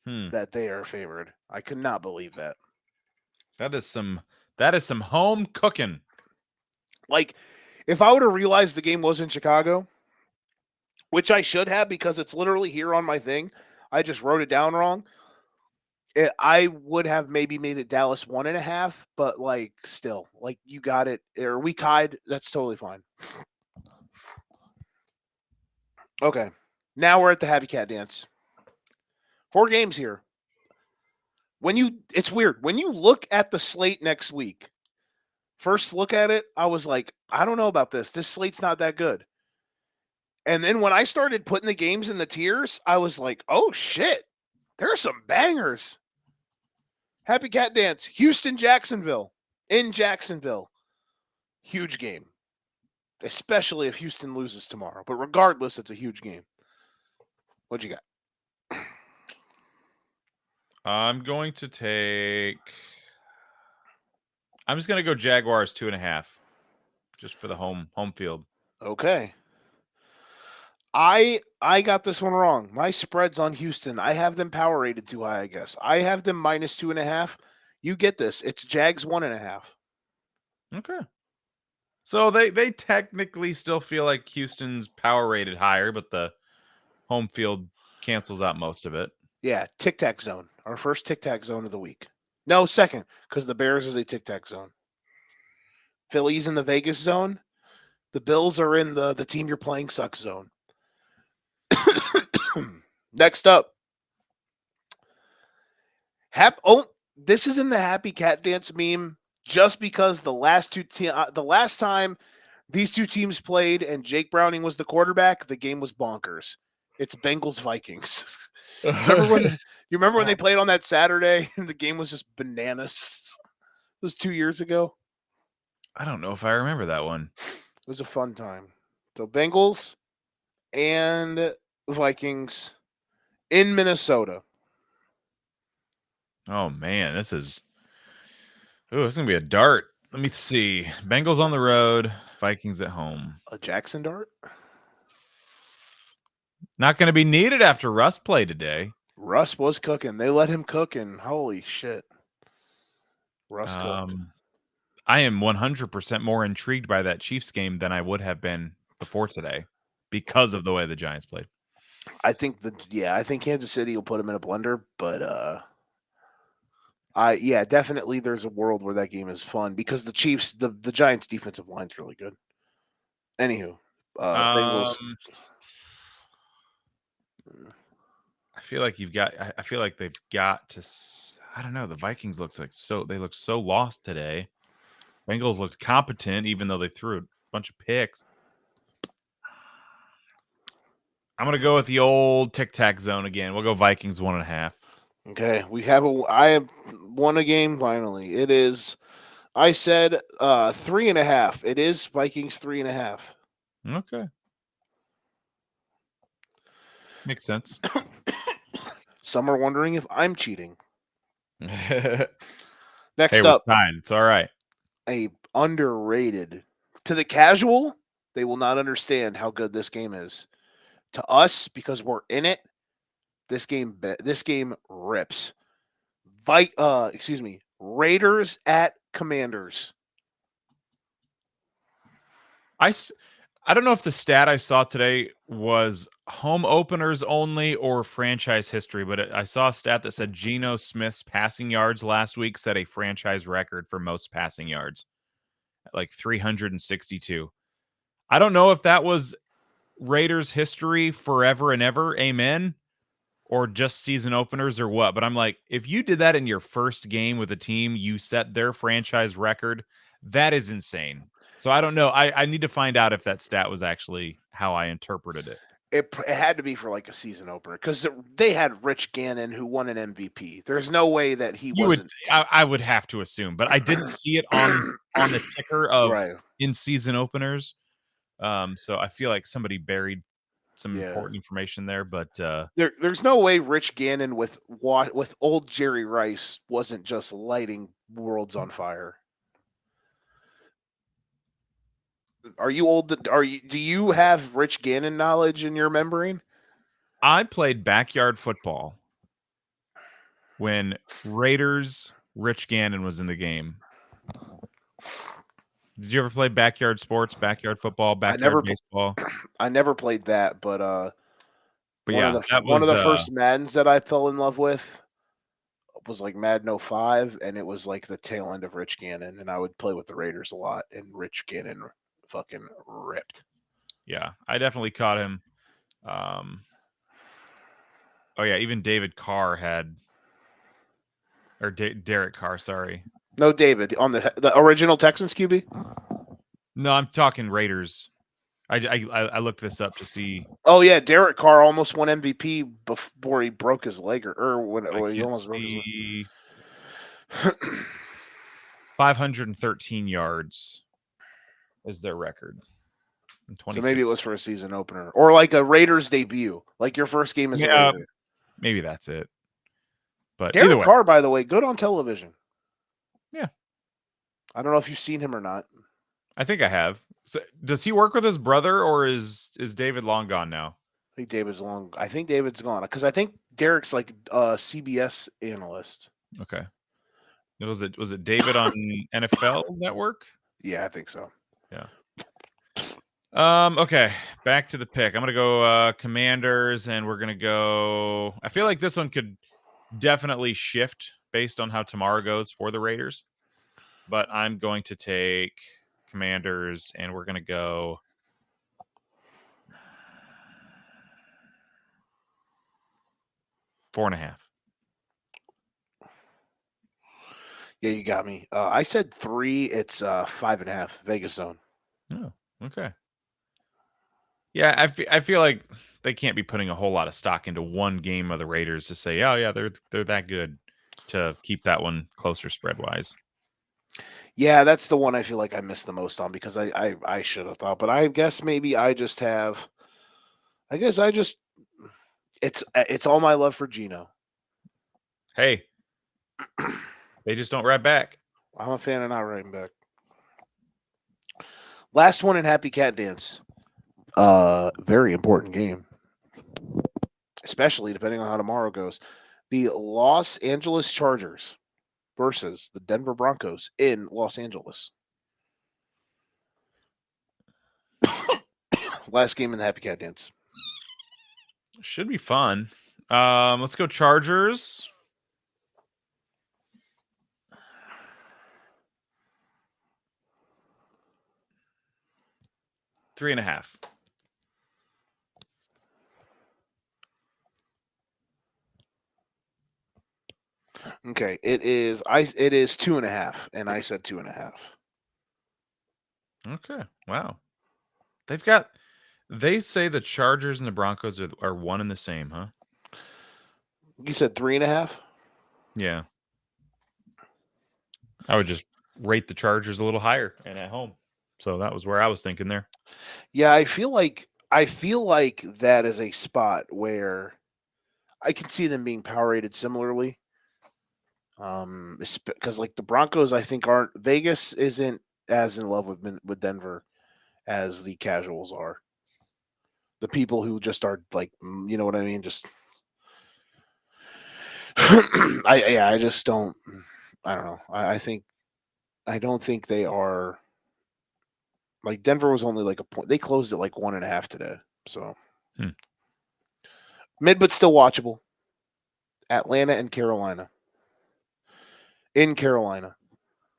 Hmm. that they are favored. I could not believe that. That is some home cooking. Like, if I would have realized the game was in Chicago, which I should have because it's literally here on my thing, I just wrote it down wrong. I would have maybe made it Dallas 1.5, but like still, like you got it. Or we tied. That's totally fine. Okay. Now we're at the Happy Cat dance. 4 games here. It's weird. When you look at the slate next week, first look at it, I was like, I don't know about this. This slate's not that good. And then when I started putting the games in the tiers, I was like, oh shit, there's some bangers. Happy Cat Dance, Houston, Jacksonville, in Jacksonville. Huge game, especially if Houston loses tomorrow. But regardless, it's a huge game. What you got? I'm going to take. I'm just going to go Jaguars 2.5, just for the home field. Okay. I got this one wrong. My spreads on Houston, I have them power rated too high, I guess. I have them -2.5. You get this. It's Jags 1.5. Okay. So they technically still feel like Houston's power rated higher, but the home field cancels out most of it. Yeah, tic tac zone. Our first tic tac zone of the week. No, second, because the Bears is a tic tac zone. Philly's in the Vegas zone. The Bills are in the team you're playing sucks zone. Next up, this is in the Happy Cat Dance meme just because the last time these two teams played and Jake Browning was the quarterback, the game was bonkers. It's Bengals Vikings. You remember when they played on that Saturday and the game was just bananas? It was 2 years ago. I don't know if I remember that one. It was a fun time. So Bengals and Vikings in Minnesota. Oh man, this is gonna be a dart. Let me see. Bengals on the road, Vikings at home. A Jackson dart? Not gonna be needed after Russ played today. Russ was cooking. They let him cook, and holy shit. Russ cooked. I am 100% more intrigued by that Chiefs game than I would have been before today because of the way the Giants played. I think Kansas City will put him in a blender, but definitely there's a world where that game is fun because the Chiefs, the Giants defensive line's really good. Anywho, Bengals. I feel like I feel like they've got to. I don't know. The Vikings they look so lost today. Bengals looked competent, even though they threw a bunch of picks. I'm gonna go with the old tic tac zone again. We'll go Vikings 1.5. Okay, I have won a game finally. It is. I said 3.5. It is Vikings 3.5. Okay, makes sense. Some are wondering if I'm cheating. Next up, fine. It's all right. A underrated. To the casual, they will not understand how good this game is. To us, because we're in it, this game rips. Raiders at Commanders. I don't know if the stat I saw today was home openers only or franchise history, but I saw a stat that said Geno Smith's passing yards last week set a franchise record for most passing yards, at like 362. I don't know if that was Raiders history forever and ever, amen, or just season openers or what, but I'm like, if you did that in your first game with a team, you set their franchise record, that is insane. So I don't know. I need to find out if that stat was actually how I interpreted it. It had to be for like a season opener because they had Rich Gannon who won an MVP. There's no way that he wasn't. I would have to assume, but I didn't see it on the ticker of right. in season openers. So I feel like somebody buried some Yeah. important information there, but There's no way Rich Gannon with old Jerry Rice wasn't just lighting worlds on fire. Are you old? Do you have Rich Gannon knowledge in your memory? I played backyard football when Raiders Rich Gannon was in the game. Did you ever play backyard sports, backyard football, backyard baseball? I never played that, but But one of yeah, the that one of was the first Maddens that I fell in love with was like Madden 05, and it was like the tail end of Rich Gannon, and I would play with the Raiders a lot, and Rich Gannon fucking ripped. yeah, I definitely caught him. Oh yeah, even David Carr had, or Derek Carr, sorry. No, David on the original Texans QB. No, I'm talking Raiders. I looked this up to see. Oh yeah, Derek Carr almost won MVP before he broke his leg, or when I he can't almost broke his see leg. 513 yards is their record in So maybe it 26. was for a season opener, or like a Raiders debut, like your first game as a Raider. Maybe that's it. But Derek either way, Carr, by the way, good on television. yeah, I don't know if you've seen him or not. I think I have. So, does he work with his brother, or is David long gone now? I think David's gone because I think Derek's like a CBS analyst. Okay. Was it David on NFL Network? Yeah, I think so. Yeah. Okay, back to the pick. I'm gonna go Commanders, and we're gonna go. I feel like this one could definitely shift based on how tomorrow goes for the Raiders, but I'm going to take Commanders, and we're gonna go 4.5. Yeah, you got me. I said 3. It's 5.5. Vegas zone. Oh, okay. Yeah, I feel like they can't be putting a whole lot of stock into one game of the Raiders to say, oh yeah, they're that good to keep that one closer spread wise. Yeah, that's the one I feel like I missed the most on because I should have thought, but I guess maybe I just have. I guess I just. It's all my love for Gino. Hey, they just don't write back. I'm a fan of not writing back. Last one in Happy Cat Dance. Very important game, especially depending on how tomorrow goes. The Los Angeles Chargers versus the Denver Broncos in Los Angeles. Last game in the Happy Cat Dance. Should be fun. Let's go Chargers. Three and a half. Okay, it is 2.5, and I said 2.5. Okay, wow. They say the Chargers and the Broncos are one and the same, huh? You said 3.5. Yeah. I would just rate the Chargers a little higher and at home. So that was where I was thinking there. Yeah, I feel like that is a spot where I can see them being power rated similarly. Because like the Broncos, I think Vegas isn't as in love with Denver as the casuals are. The people who just are like, you know what I mean? Just, I just don't. I don't know. I don't think they are. Like Denver was only like a point. They closed at like 1.5 today. So mid, but still watchable. Atlanta and Carolina. In Carolina,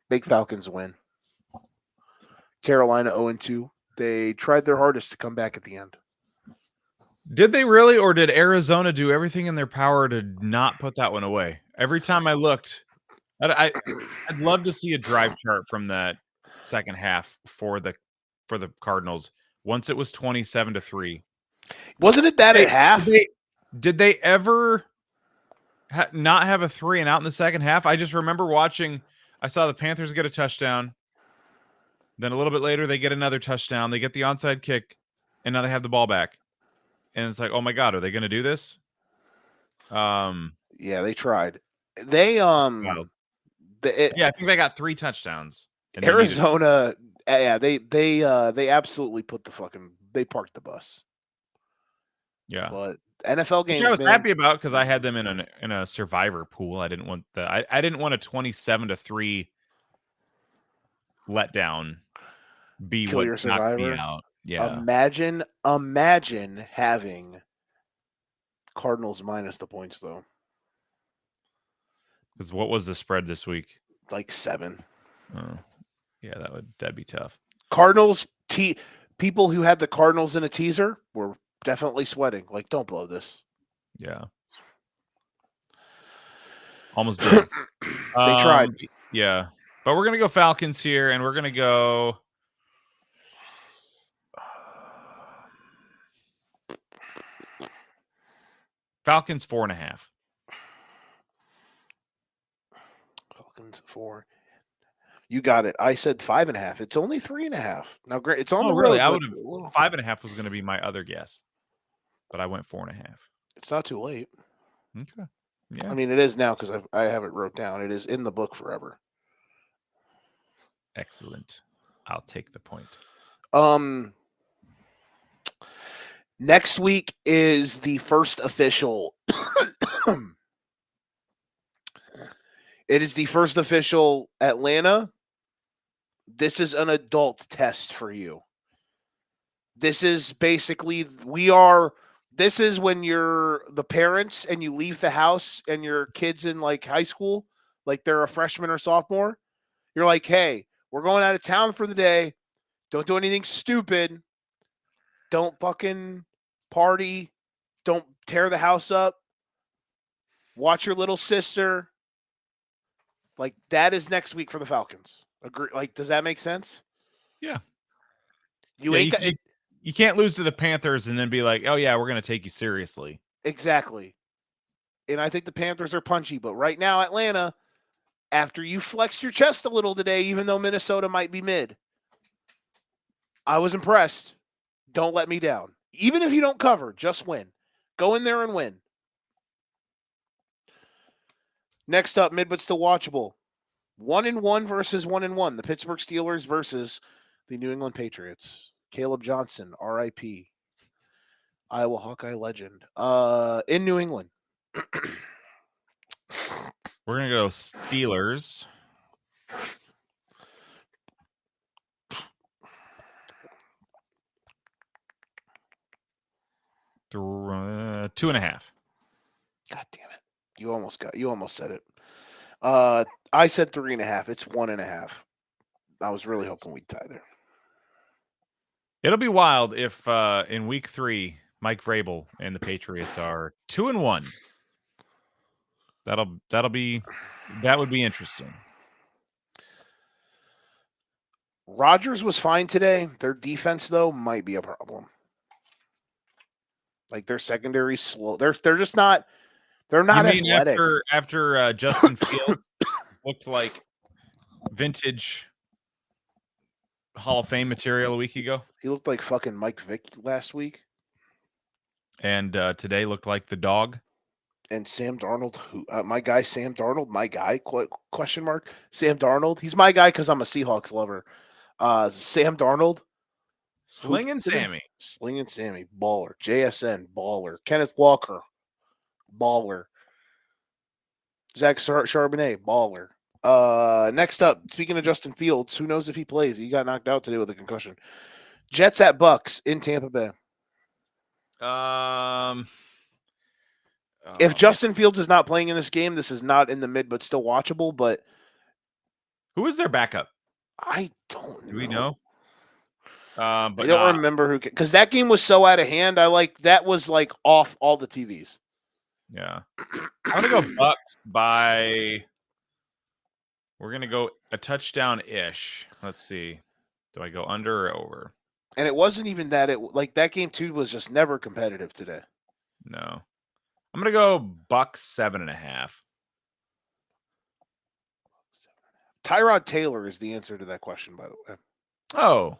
big Falcons win. Carolina 0-2. They tried their hardest to come back at the end. Did they really, or did Arizona do everything in their power to not put that one away? Every time I looked, I'd love to see a drive chart from that second half for the Cardinals. Once it was 27-3. Wasn't it that at half? Did they ever not have a 3 and out in the second half? I just remember watching. I saw the Panthers get a touchdown. Then a little bit later, they get another touchdown. They get the onside kick, and now they have the ball back. and it's like, oh my god, are they going to do this? Yeah, they tried. They Wow. the Yeah, I think they got 3 touchdowns, and they needed. Arizona, yeah, they absolutely put they parked the bus. Yeah. But NFL Which I games, was man. happy about because I had them in a survivor pool. I didn't want I didn't want a 27-3 letdown be Kill what your knocks me survivor. out. Yeah. Imagine having Cardinals minus the points though. Because what was the spread this week? Like 7. Oh, yeah, that'd be tough. Cardinals people who had the Cardinals in a teaser were definitely sweating. Like, don't blow this. Yeah. Almost did. They tried. Yeah. But we're gonna go Falcons here, and we're gonna go. Falcons 4.5. Falcons 4. You got it. I said 5.5. It's only 3.5. Now, great. It's on Oh, the really? road, I but would have a little, 5.5 was gonna be my other guess, but I went 4.5. it's not too late. Okay. Yeah. I mean, it is now because I have it wrote down. It is in the book forever. Excellent. I'll take the point. Next week is the first official. It is the first official Atlanta. This is an adult test for you. This is basically this is when you're the parents and you leave the house and your kids in like high school, like they're a freshman or sophomore. You're like, hey, we're going out of town for the day. Don't do anything stupid. Don't fucking party. Don't tear the house up. Watch your little sister. Like, that is next week for the Falcons. Agree? Like, does that make sense? Yeah. You Yeah, ain't got it. you can't lose to the Panthers and then be like, oh yeah, we're gonna take you seriously. Exactly. And I think the Panthers are punchy, but right now, Atlanta, after you flexed your chest a little today, even though Minnesota might be mid, I was impressed. Don't let me down. Even if you don't cover, just win. Go in there and win. Next up, mid but still watchable. 1-1 versus 1-1. The Pittsburgh Steelers versus the New England Patriots. Caleb Johnson, RIP. Iowa Hawkeye legend. In New England. We're gonna go Steelers. Uh, 2.5. God damn it. You almost said it. I said 3.5. It's 1.5. I was really hoping we'd tie there. It'll be wild if in week 3 Mike Vrabel and the Patriots are 2-1. That would be interesting. Rodgers was fine today. Their defense, though, might be a problem. Like, their secondary slow. They're just not. They're not You mean athletic. after Justin Fields looked like vintage Hall of Fame material a week ago, He looked like fucking Mike Vick last week. and today looked like the dog. And Sam Darnold, who my guy Sam Darnold, my guy question mark Sam Darnold. He's my guy because I'm a Seahawks lover. Sam Darnold, Slinging Sammy. Slinging Sammy, baller. JSN, baller. Kenneth Walker, baller. Zach Charbonnet, baller. Next up, speaking of Justin Fields, who knows if he plays? He got knocked out today with a concussion. Jets at Bucks in Tampa Bay. If Justin Fields is not playing in this game, this is not in the mid, but still watchable. But who is their backup? I don't know. Do we know? But I don't remember who, because that game was so out of hand. That was like off all the TVs. Yeah, I'm gonna go Bucks by. We're gonna go a touchdown ish. Let's see. Do I go under or over? And it wasn't even that. That game too was just never competitive today. No, I'm gonna go Bucks 7.5. Tyrod Taylor is the answer to that question, by the way. Oh,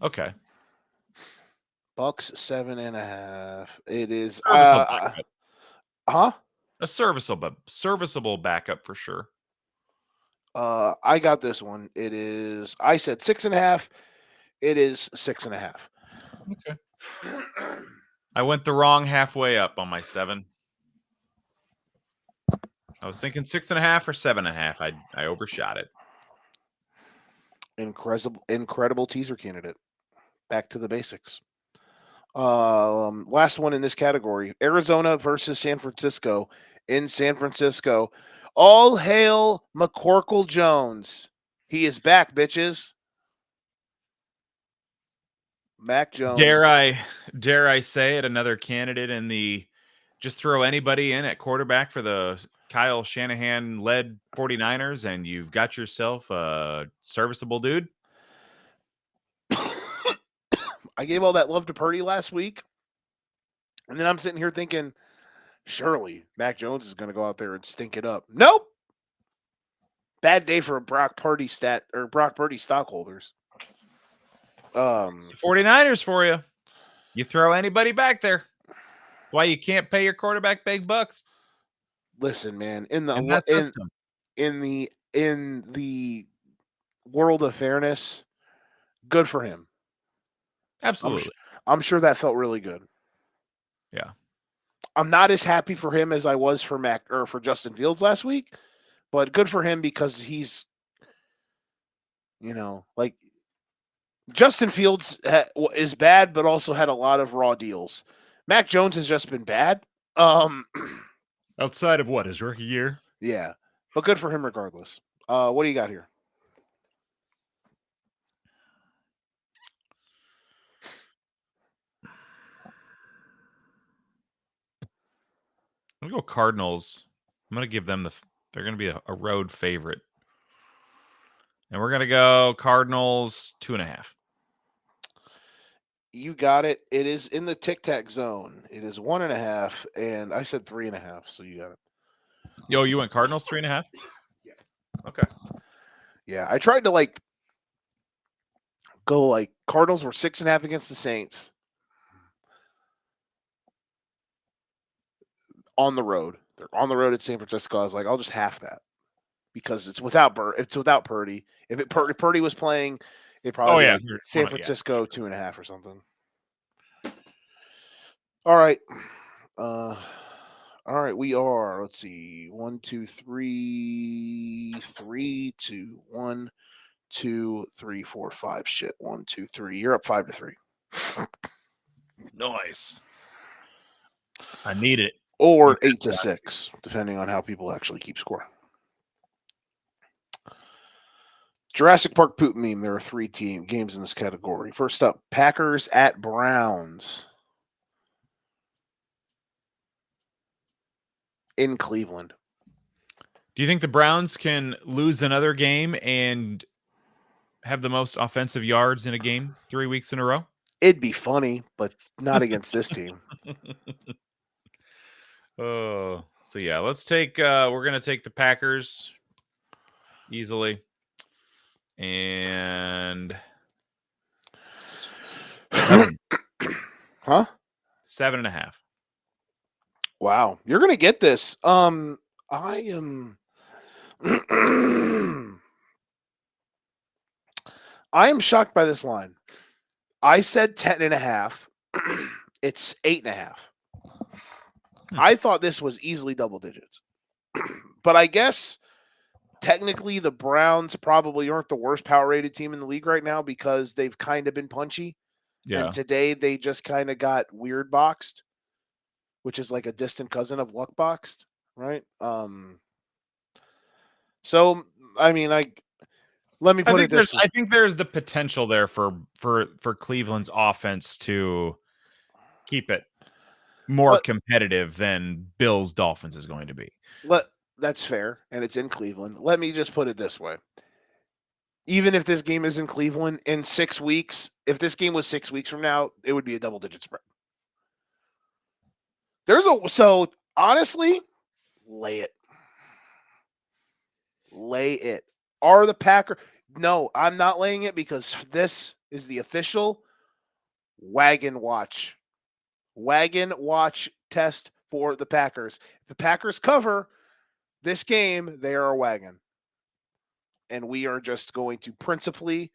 okay. Bucks 7.5. It is Serviceable backup. huh? A serviceable backup for sure. I got this one. I said 6.5. It is 6.5. Okay. I went the wrong halfway up on my 7. I was thinking 6.5 or 7.5. I overshot it. Incredible teaser candidate. Back to the basics. Last one in this category: Arizona versus San Francisco in San Francisco. All hail McCorkle Jones. He is back, bitches. Mac Dare Jones. I say it? Another candidate in the just throw anybody in at quarterback for the Kyle Shanahan led 49ers, and you've got yourself a serviceable dude. I gave all that love to Purdy last week, and then I'm sitting here thinking, surely Mac Jones is going to go out there and stink it up. Nope. Bad day for Brock Purdy stockholders. It's the 49ers for you. You throw anybody back there. Why you can't pay your quarterback big bucks Listen, man, in that system. in the world of fairness, good for him. Absolutely. I'm sure that felt really good. Yeah. I'm not as happy for him as I was for for Justin Fields last week, but good for him because he's, like Justin Fields is bad, but also had a lot of raw deals. Mac Jones has just been bad. Outside of what, his rookie year? Yeah, but good for him regardless. What do you got here? I'm gonna go Cardinals. I'm gonna give them they're gonna be a road favorite. And we're gonna go Cardinals 2.5. You got it. It is in the tic tac zone. It is 1.5, and I said 3.5. So you got it. Yo, you went Cardinals 3.5? Yeah. Okay. Yeah, I tried to go Cardinals were 6.5 against the Saints on the road. They're on the road at San Francisco. I was like, I'll just half that because it's without Purdy. If Purdy was playing, it'd probably be like San Francisco 2.5 or something. All right. All right, we are. Let's see. 1, 2, 3, 3, 2, 1, 2, 3, 4, 5. Shit. 1, 2, 3. You're up 5-3. Nice. I need it. Or 8-6, depending on how people actually keep score. Jurassic Park poop meme. There are 3 games in this category. First up, Packers at Browns in Cleveland. Do you think the Browns can lose another game and have the most offensive yards in a game 3 weeks in a row? It'd be funny, but not against this team. Oh, so yeah, let's take we're gonna take the Packers easily. And 7. Huh? 7.5. Wow. You're gonna get this. I am I am shocked by this line. I said 10.5. It's 8.5. I thought this was easily double digits. But I guess technically the Browns probably aren't the worst power rated team in the league right now because they've kind of been punchy. Yeah. And today they just kind of got weird boxed, which is like a distant cousin of luck boxed, right? So I mean, let me put it this way. I think there's the potential there for Cleveland's offense to keep it more competitive than Bills Dolphins is going to be. That's fair, and it's in Cleveland. Let me just put it this way. Even if this game is in Cleveland in 6 weeks, if this game was 6 weeks from now, it would be a double-digit spread. So honestly, lay it. Lay it. Are the Packers? No, I'm not laying it because this is the official Wagon watch. Wagon watch test for the Packers. If the Packers cover this game, they are a wagon. And we are just going to principally,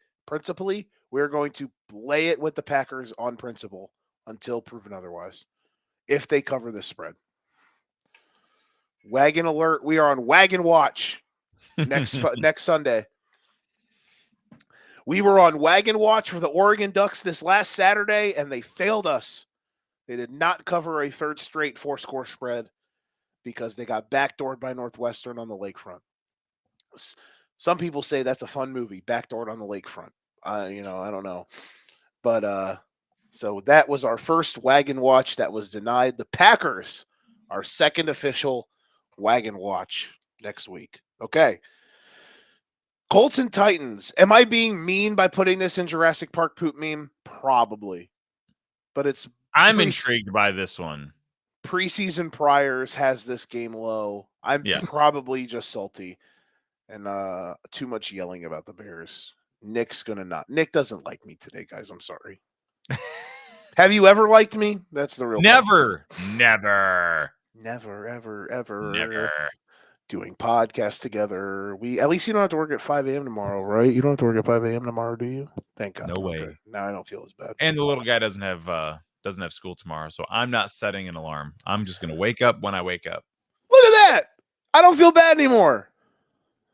we're going to lay it with the Packers on principle until proven otherwise. If they cover this spread. Wagon alert. We are on wagon watch next Sunday. We were on wagon watch for the Oregon Ducks this last Saturday, and they failed us. They did not cover a third straight 4-score spread because they got backdoored by Northwestern on the lakefront. Some people say that's a fun movie, Backdoored on the Lakefront. I don't know. But so that was our first wagon watch that was denied. The Packers, our second official wagon watch next week. Okay. Colts and Titans. Am I being mean by putting this in Jurassic Park poop meme? Probably. But I'm intrigued by this one. Preseason priors has this game low. I'm probably just salty and too much yelling about the Bears. Nick doesn't like me today, guys. I'm sorry. Have you ever liked me? That's the real Never. question. Never, ever. Doing podcasts together. At least you don't have to work at 5 a.m. tomorrow, right? You don't have to work at 5 a.m. tomorrow, do you? Thank God. No way. Okay. Now I don't feel as bad. And the little guy doesn't have school tomorrow, so I'm not setting an alarm. I'm just gonna wake up when I wake up. Look at that! I don't feel bad anymore.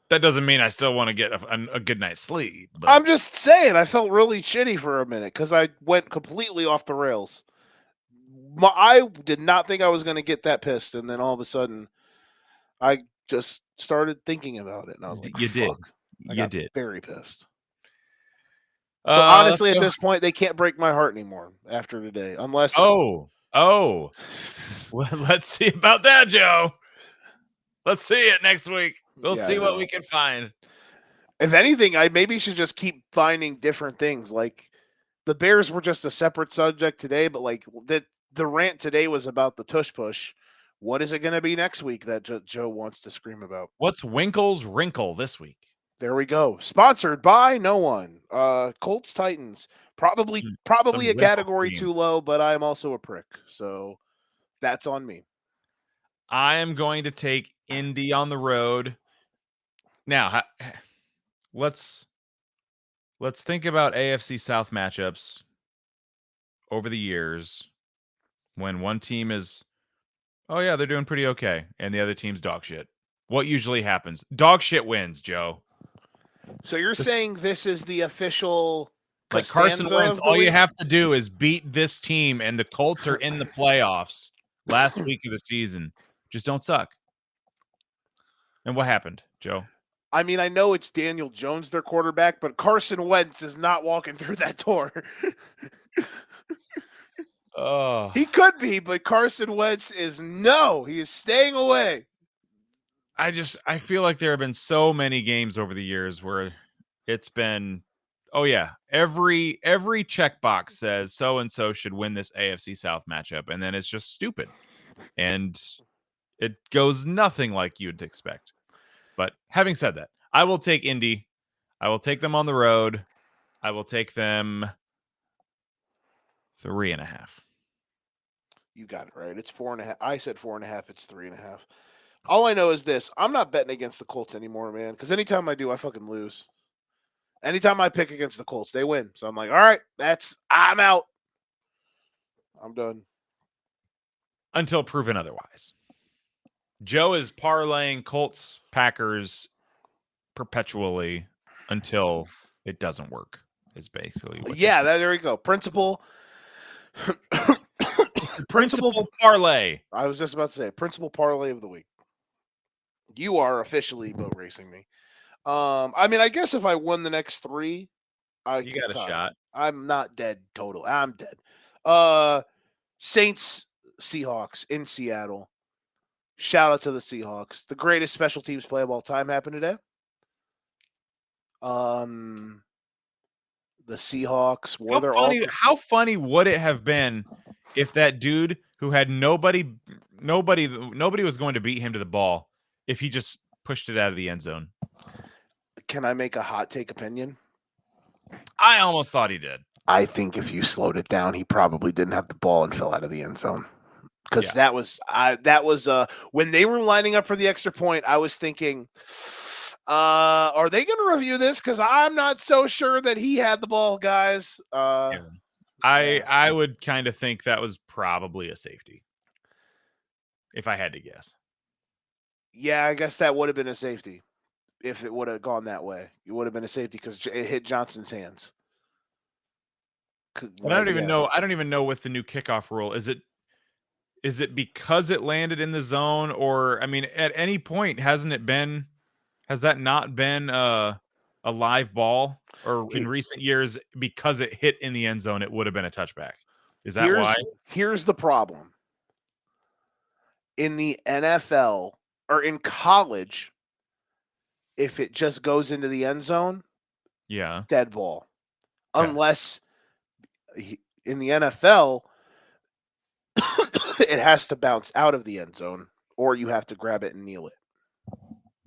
That doesn't mean I still want to get a good night's sleep. But I'm just saying, I felt really shitty for a minute because I went completely off the rails. I did not think I was going to get that pissed, and then all of a sudden, I just started thinking about it, and I was like, "You did, you did, very pissed." But honestly, at this point, they can't break my heart anymore after today, unless. Oh, well, let's see about that, Joe. Let's see it next week. We'll see what we can find. If anything, I maybe should just keep finding different things. Like the Bears were just a separate subject today, but like the rant today was about the tush push. What is it going to be next week that Joe wants to scream about? What's Winkle's wrinkle this week? There we go. Sponsored by no one. Colts Titans. Probably a category too low, but I'm also a prick. So that's on me. I am going to take Indy on the road. Now, let's think about AFC South matchups over the years when one team is, oh yeah, they're doing pretty okay, and the other team's dog shit. What usually happens? Dog shit wins, Joe. So you're saying this is the official like Carson Wentz, all you have to do is beat this team, and the Colts are in the playoffs last week of the season. Just don't suck. And what happened, Joe? I mean, I know it's Daniel Jones, their quarterback, but Carson Wentz is not walking through that door. Oh, he could be, but Carson Wentz he is staying away. I feel like there have been so many games over the years where it's been, oh yeah, every checkbox says so and so should win this AFC South matchup, and then it's just stupid, and it goes nothing like you'd expect. But having said that, I will take Indy. I will take them on the road. I will take them 3.5. You got it right. It's 4.5. I said 4.5. It's 3.5. All I know is this. I'm not betting against the Colts anymore, man, because anytime I do, I fucking lose. Anytime I pick against the Colts, they win. So I'm like, all right, I'm out. I'm done. Until proven otherwise. Joe is parlaying Colts, Packers perpetually until it doesn't work, is basically what there we go. Principal parlay. I was just about to say principal parlay of the week. You are officially boat racing me. I mean, I guess if I won the next 3, you got a shot. I'm not dead total. I'm dead. Saints, Seahawks in Seattle. Shout out to the Seahawks. The greatest special teams play of all time happened today. The Seahawks were how funny would it have been if that dude who had nobody was going to beat him to the ball if he just pushed it out of the end zone? Can I make a hot take opinion? I almost thought he did. I think if you slowed it down, he probably didn't have the ball and fell out of the end zone. Because Yeah. that was when they were lining up for the extra point, I was thinking, are they going to review this? Because I'm not so sure that he had the ball, guys. Yeah. I would kind of think that was probably a safety, if I had to guess. Yeah, I guess that would have been a safety if it would have gone that way. It would have been a safety because it hit Johnson's hands. And I don't even know. I don't even know with the new kickoff rule. Is it because it landed in the zone, or I mean, at any point has that not been a live ball, or in recent years because it hit in the end zone, it would have been a touchback? Is that why? Here's the problem. In the NFL or in college, if it just goes into the end zone, Yeah. dead ball. Okay. Unless in the NFL, it has to bounce out of the end zone or you have to grab it and kneel it.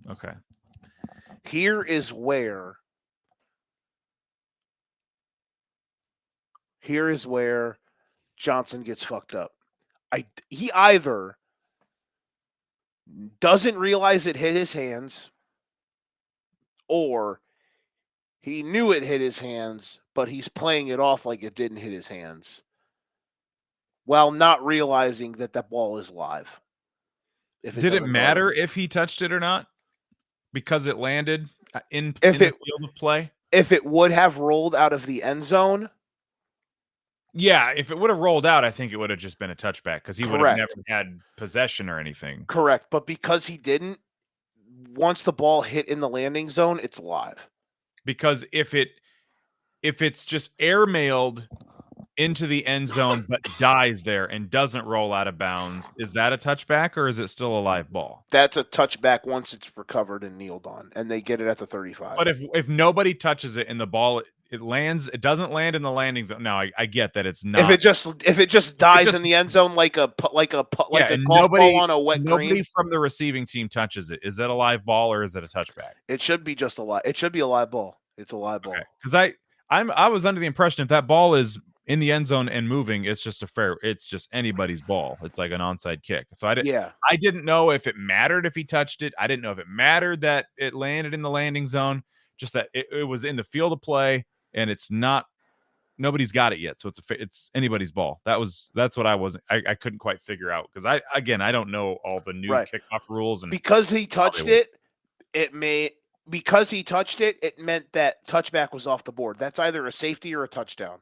Okay. Here is where Johnson gets fucked up. He either doesn't realize it hit his hands or he knew it hit his hands, but he's playing it off like it didn't hit his hands while not realizing that that ball is live. Did it matter if he touched it or not? Because it landed in the field of play? If it would have rolled out of the end zone. Yeah, if it would have rolled out, I think it would have just been a touchback because he would have never had possession or anything. Correct. But because he didn't, once the ball hit in the landing zone, it's live. Because if it's just airmailed into the end zone but dies there and doesn't roll out of bounds, is that a touchback or is it still a live ball? That's a touchback once it's recovered and kneeled on, and they get it at the 35. But if nobody touches it and the ball it lands, it doesn't land in the landing zone. Now I get that it's not. If it just dies in the end zone like a golf ball on a wet green. Nobody from the receiving team touches it. Is that a live ball or is it a touchback? It should be just a live. It should be a live ball. It's a live ball. Because I was under the impression if that ball is in the end zone and moving, it's just anybody's ball. It's like an onside kick. So I didn't know if it mattered if he touched it. I didn't know if it mattered that it landed in the landing zone. Just that it was in the field of play and it's not. Nobody's got it yet, so it's anybody's ball. That's what I couldn't quite figure out because I don't know all the new kickoff rules and because he touched it. Because he touched it, it meant that touchback was off the board. That's either a safety or a touchdown.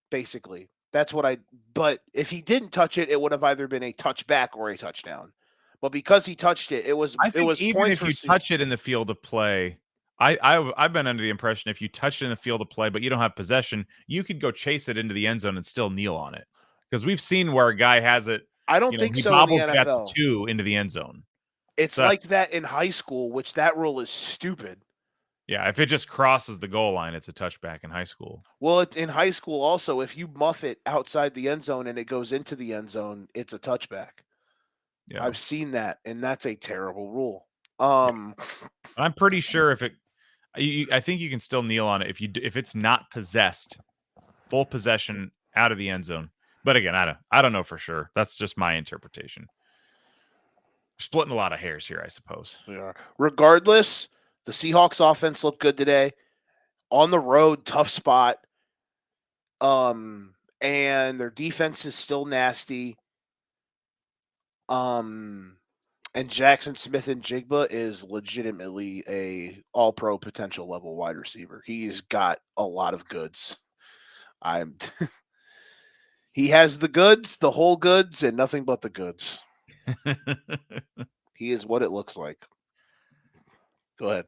Basically, but if he didn't touch it, it would have either been a touchback or a touchdown. But because he touched it, it was even if you touch it in the field of play. I've been under the impression if you touch it in the field of play, but you don't have possession, you could go chase it into the end zone and still kneel on it. Because we've seen where a guy has it. I don't think so in the NFL. Two into the end zone. It's like that in high school, which that rule is stupid. Yeah, if it just crosses the goal line, it's a touchback in high school. Well, in high school also, if you muff it outside the end zone and it goes into the end zone, it's a touchback. Yeah. I've seen that, and that's a terrible rule. I'm pretty sure I think you can still kneel on it if it's not possessed, full possession out of the end zone. But again, I don't know for sure. That's just my interpretation. We're splitting a lot of hairs here, I suppose. We are. Regardless, the Seahawks offense looked good today. On the road, tough spot. And their defense is still nasty. And Jackson Smith-Njigba is legitimately a all-pro potential level wide receiver. He's got a lot of goods. He has the goods, the whole goods, and nothing but the goods. He is what it looks like. Go ahead.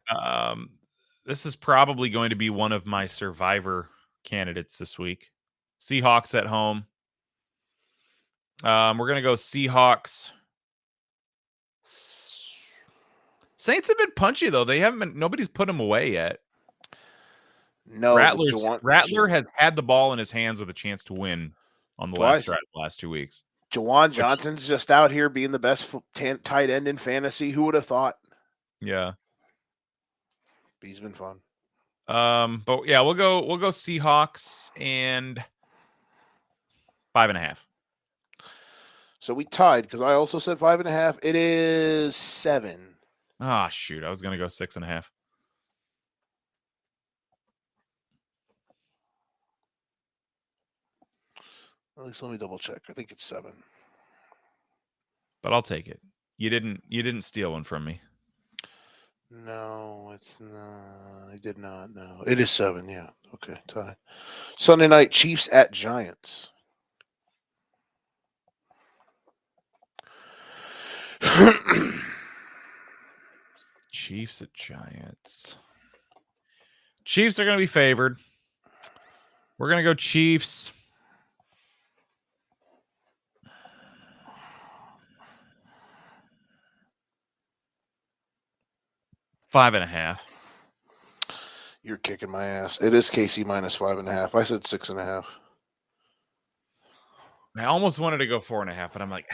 This is probably going to be one of my survivor candidates this week. Seahawks at home. We're going to go Seahawks. Saints have been punchy though. Nobody's put them away yet. No, Rattler has had the ball in his hands with a chance to win on the last 2 weeks. Jawan Johnson's just out here being the best tight end in fantasy. Who would have thought? Yeah. He's been fun. But yeah, we'll go Seahawks and 5.5. So we tied because I also said 5.5. It is 7. Ah, shoot. I was gonna go 6.5. At least let me double check. I think it's 7. But I'll take it. You didn't steal one from me. No, it's not. I did not. No, it is 7. Yeah. Okay. Tie. Sunday night Chiefs at Giants. Chiefs at Giants. Chiefs are gonna be favored. We're gonna go Chiefs. 5.5. You're kicking my ass. It is KC minus 5.5. I said 6.5. I almost wanted to go 4.5, but I'm like,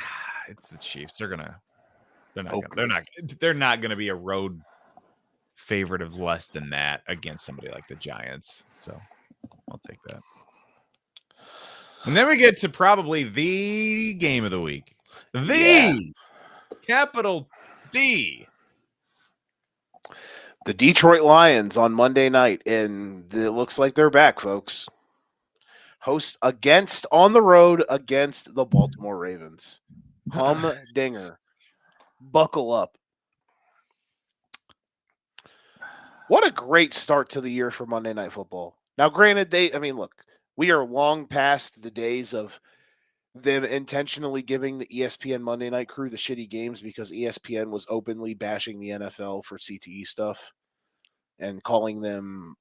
it's the Chiefs. They're not gonna be a road favorite of less than that against somebody like the Giants. So I'll take that. And then we get to probably the game of the week. Capital D. The Detroit Lions on Monday night, and it looks like they're back, folks. Host on the road against the Baltimore Ravens. Humdinger. Buckle up. What a great start to the year for Monday Night Football. Now, granted, look, we are long past the days of them intentionally giving the ESPN Monday Night crew the shitty games because ESPN was openly bashing the NFL for CTE stuff and calling them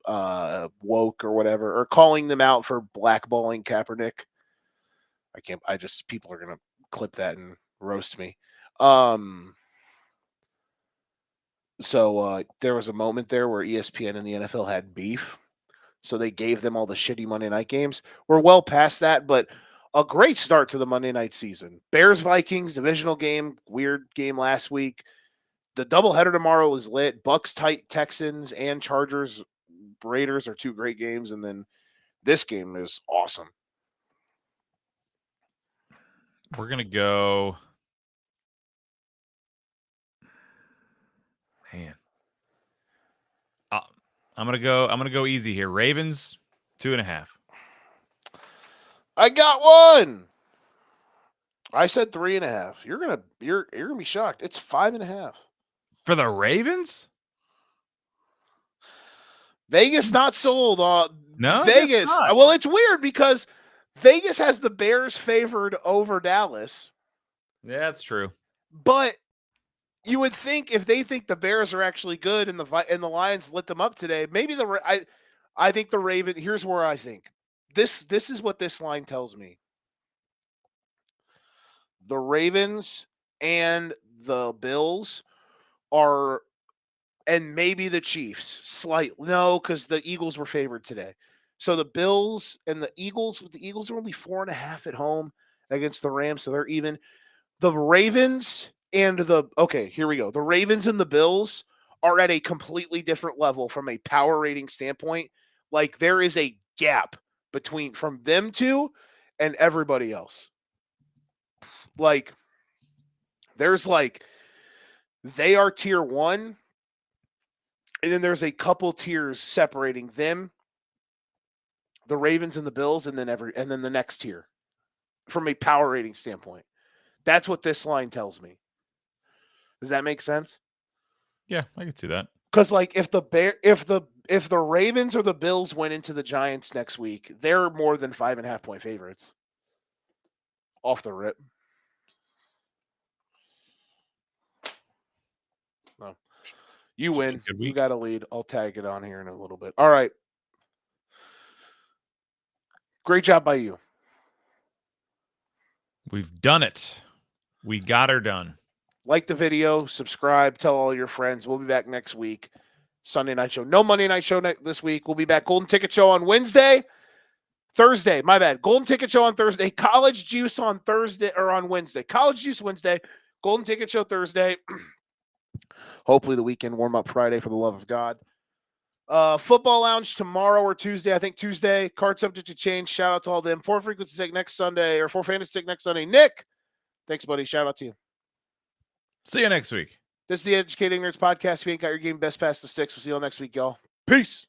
woke or whatever, or calling them out for blackballing Kaepernick. People are going to clip that and roast me. So there was a moment there where ESPN and the NFL had beef. So they gave them all the shitty Monday night games. We're well past that, but a great start to the Monday night season. Bears-Vikings, divisional game, weird game last week. The doubleheader tomorrow is lit. Bucks, Texans, and Chargers, Raiders are 2 great games. And then this game is awesome. We're going to go. Man. I'm gonna go easy here. Ravens 2.5. I got one. I said 3.5. You're gonna be shocked. It's 5.5 for the Ravens. Vegas not sold. No, Vegas. Well, it's weird because Vegas has the Bears favored over Dallas. Yeah, that's true. But you would think if they think the Bears are actually good and the Lions lit them up today, maybe I think the Ravens. Here's where I think this is what this line tells me. The Ravens and the Bills are, and maybe the Chiefs no, because the Eagles were favored today. So the Bills and the Eagles are only 4.5 at home against the Rams, so they're even. The Ravens and here we go. The Ravens and the Bills are at a completely different level from a power rating standpoint. Like there is a gap from them two and everybody else. Like there's they are tier 1, and then there's a couple tiers separating them, the Ravens and the Bills, and then the next tier from a power rating standpoint. That's what this line tells me. Does that make sense? Yeah, I can see that. Because if the Ravens or the Bills went into the Giants next week, they're more than 5.5 point favorites. Off the rip. No. You win. You got a lead. I'll tag it on here in a little bit. All right. Great job by you. We've done it. We got her done. Like the video, subscribe, tell all your friends. We'll be back next week. Sunday night show. No Monday night show this week. We'll be back. Golden Ticket Show on Thursday. My bad. Golden Ticket Show on Thursday. College Juice on Thursday or on Wednesday. College Juice Wednesday. Golden Ticket Show Thursday. Hopefully the weekend warm up Friday for the love of God. Football Lounge tomorrow or Tuesday. I think Tuesday. Card subject to change. Shout out to all them. For frequency sake next Sunday, or for fantasy sake next Sunday. Nick, thanks, buddy. Shout out to you. See you next week. This is the Educating Nerds Podcast. If you ain't got your game, best pass to 6. We'll see you all next week, y'all. Peace.